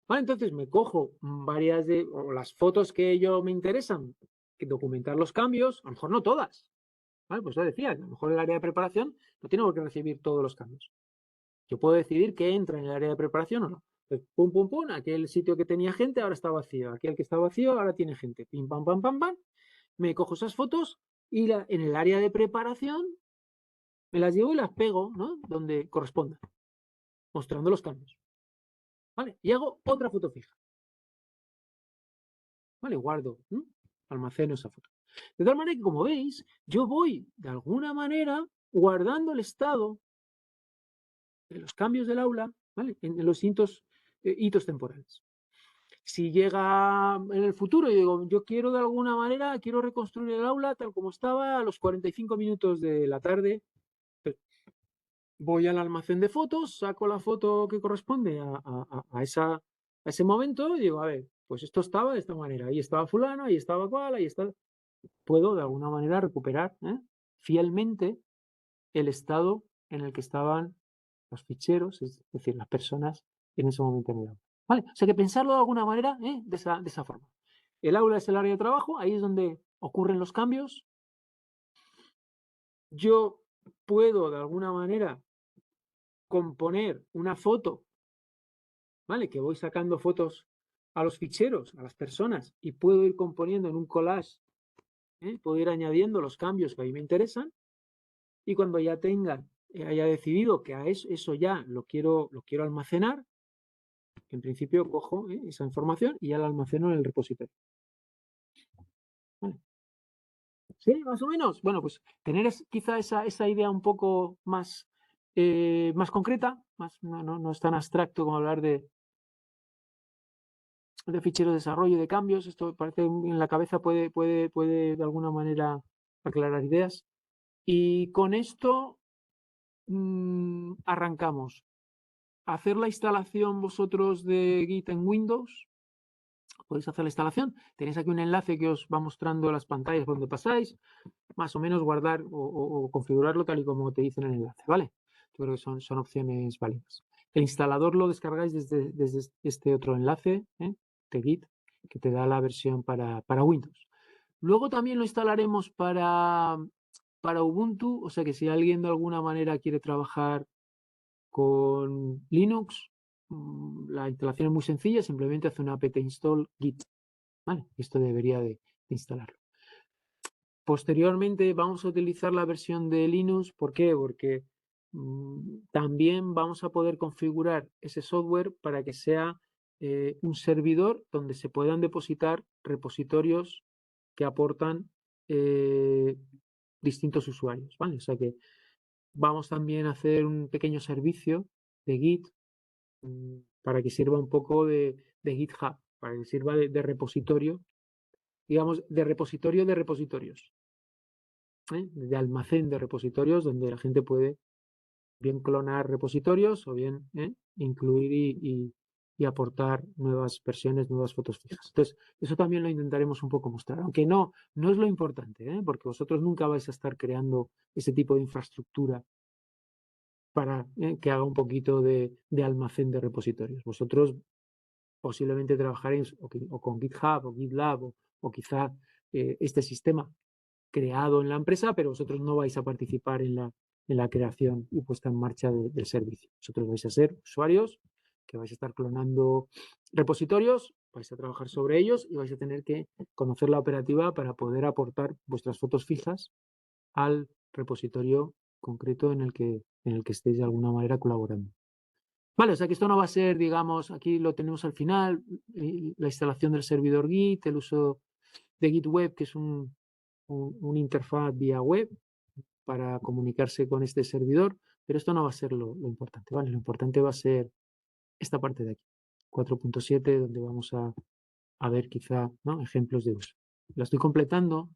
Vale, entonces me cojo varias o las fotos que yo me interesan, que documentar los cambios, a lo mejor no todas, ¿vale? Pues lo decía, a lo mejor el área de preparación no tiene por qué recibir todos los cambios. Yo puedo decidir qué entra en el área de preparación o no. Pues, pum, pum, pum, aquel sitio que tenía gente ahora está vacío, aquel que está vacío ahora tiene gente, pim, pam, pam, pam, pam. Me cojo esas fotos y en el área de preparación me las llevo y las pego, ¿no? Donde corresponda, mostrando los cambios, ¿vale? Y hago otra foto fija, ¿vale? Guardo, ¿no? Almaceno esa foto. De tal manera que, como veis, yo voy, de alguna manera, guardando el estado de los cambios del aula, ¿vale? En los hitos temporales. Si llega en el futuro y digo, yo quiero de alguna manera, quiero reconstruir el aula tal como estaba a los 45 minutos de la tarde, pues voy al almacén de fotos, saco la foto que corresponde a ese momento y digo, a ver, pues esto estaba de esta manera, ahí estaba fulano, ahí estaba cual, ahí está. Puedo de alguna manera recuperar fielmente el estado en el que estaban los ficheros, es decir, las personas en ese momento en el aula. ¿Vale? O sea que pensarlo de alguna manera de esa forma. El aula es el área de trabajo, ahí es donde ocurren los cambios. Yo puedo de alguna manera componer una foto, ¿vale? Que voy sacando fotos a los ficheros, a las personas, y puedo ir componiendo en un collage, puedo ir añadiendo los cambios que a mí me interesan, y cuando ya haya decidido que a eso ya lo quiero almacenar, en principio cojo esa información y ya la almaceno en el repositorio. ¿Vale? ¿Sí? Más o menos. Bueno, pues tener quizá esa idea un poco más concreta, no es tan abstracto como hablar de ficheros de desarrollo y de cambios. Esto parece en la cabeza puede de alguna manera aclarar ideas. Y con esto arrancamos. Hacer la instalación vosotros de Git en Windows. Podéis hacer la instalación. Tenéis aquí un enlace que os va mostrando las pantallas por donde pasáis. Más o menos guardar o configurarlo tal y como te dicen en el enlace, ¿vale? Yo creo que son opciones válidas. El instalador lo descargáis desde este otro enlace, de Git, que te da la versión para Windows. Luego también lo instalaremos para Ubuntu, o sea que si alguien de alguna manera quiere trabajar con Linux, la instalación es muy sencilla, simplemente hace una apt install git, ¿vale? Esto debería de instalarlo. Posteriormente vamos a utilizar la versión de Linux, ¿por qué? Porque también vamos a poder configurar ese software para que sea un servidor donde se puedan depositar repositorios que aportan distintos usuarios, ¿vale? O sea que vamos también a hacer un pequeño servicio de Git para que sirva un poco de GitHub, para que sirva de repositorio, digamos, de repositorio de repositorios, de almacén de repositorios donde la gente puede bien clonar repositorios o bien incluir y aportar nuevas versiones, nuevas fotos fijas. Entonces, eso también lo intentaremos un poco mostrar, aunque no es lo importante, porque vosotros nunca vais a estar creando ese tipo de infraestructura para que haga un poquito de almacén de repositorios. Vosotros posiblemente trabajaréis o con GitHub o GitLab o quizá este sistema creado en la empresa, pero vosotros no vais a participar en la creación y puesta en marcha del servicio. Vosotros vais a ser usuarios que vais a estar clonando repositorios, vais a trabajar sobre ellos y vais a tener que conocer la operativa para poder aportar vuestras fotos fijas al repositorio concreto en el que estéis de alguna manera colaborando. Vale, o sea que esto no va a ser, digamos, aquí lo tenemos al final, la instalación del servidor Git, el uso de Git Web, que es un interfaz vía web para comunicarse con este servidor, pero esto no va a ser lo importante, ¿vale? Lo importante va a ser esta parte de aquí, 4.7, donde vamos a ver quizá, ¿no?, ejemplos de uso. La estoy completando,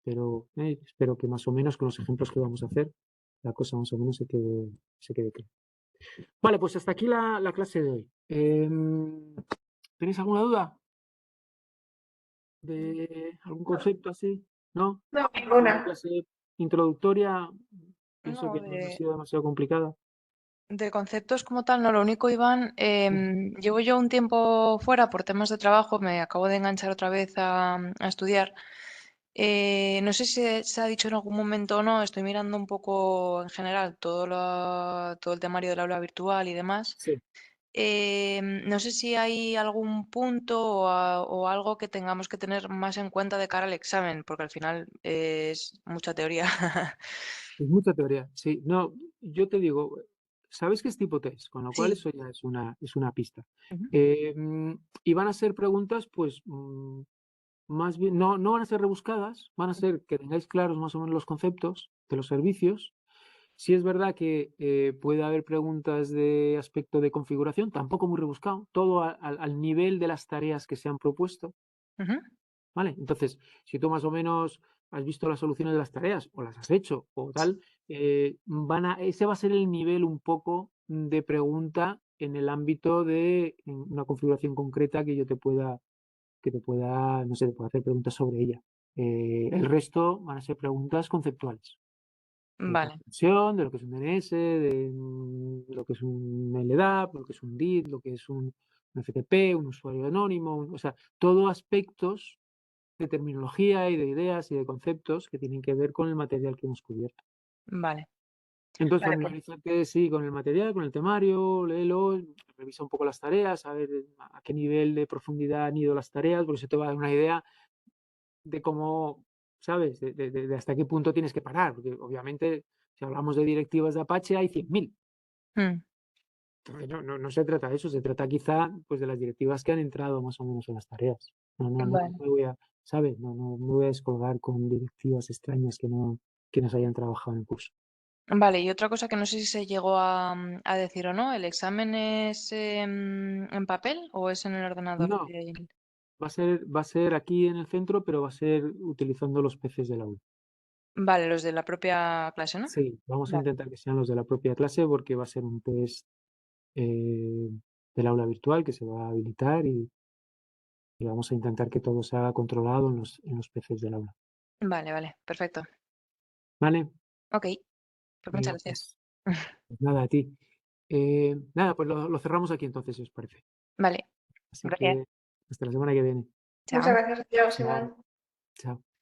pero espero que más o menos con los ejemplos que vamos a hacer, la cosa más o menos se quede clara. Vale, pues hasta aquí la clase de hoy. ¿Tenéis alguna duda de algún concepto así? ¿no? No, Una ninguna. clase introductoria, pienso No, que no ha sido demasiado complicada. de conceptos como tal, no. Lo único, Iván, Ujú. llevo yo un tiempo fuera por temas de trabajo, me acabo de enganchar otra vez a estudiar. No sé si se ha dicho en algún momento o no, estoy mirando un poco en general todo el temario del aula virtual y demás. Sí. No sé si hay algún punto o algo que tengamos que tener más en cuenta de cara al examen, porque al final es mucha teoría. Es mucha teoría, sí. No, yo te digo, sabes que es tipo test, con lo cual Sí. eso ya es una pista. Ujú, Y van a ser preguntas, pues, más bien, no van a ser rebuscadas, van a ser que tengáis claros más o menos los conceptos de los servicios. Sí es verdad que puede haber preguntas de aspecto de configuración, tampoco muy rebuscado, todo al nivel de las tareas que se han propuesto. ujú. ¿Vale? Entonces, si tú más o menos has visto las soluciones de las tareas o las has hecho o tal, ese va a ser el nivel un poco de pregunta en el ámbito de una configuración concreta que te pueda, no sé, te pueda hacer preguntas sobre ella. El resto van a ser preguntas conceptuales, de Vale, comprensión, de lo que es un DNS, de lo que es un LDAP, lo que es un DID, lo que es un FTP, un usuario anónimo, o sea, todo aspectos de terminología y de ideas y de conceptos que tienen que ver con el material que hemos cubierto. vale, Entonces, vale, pues familiarízate, sí, con el material, con el temario, léelo, revisa un poco las tareas, a ver a qué nivel de profundidad han ido las tareas, porque eso te va a dar una idea de cómo, ¿sabes? De hasta qué punto tienes que parar, porque obviamente si hablamos de directivas de Apache hay 100.000. mm, Entonces, no se trata de eso, se trata quizá pues, de las directivas que han entrado más o menos en las tareas. No vale. me voy a, ¿sabes? No me voy a descolgar con directivas extrañas que nos hayan trabajado en el curso. Vale, y otra cosa que no sé si se llegó a decir o no, ¿el examen es en papel o es en el ordenador? No, va a ser aquí en el centro, pero va a ser utilizando los PCs del aula. Vale, los de la propia clase, ¿no? Sí, vamos a Vale, intentar que sean los de la propia clase porque va a ser un test eh, del aula virtual que se va a habilitar y vamos a intentar que todo se haga controlado en los PCs del aula. vale, vale, perfecto. ¿Vale? Ok, pues muchas Venga, gracias. pues nada, a ti. Nada, pues lo cerramos aquí entonces, si os parece. Vale, Así gracias. que hasta la semana que viene. Chao. Muchas gracias a Dios, Chao, Iván. chao.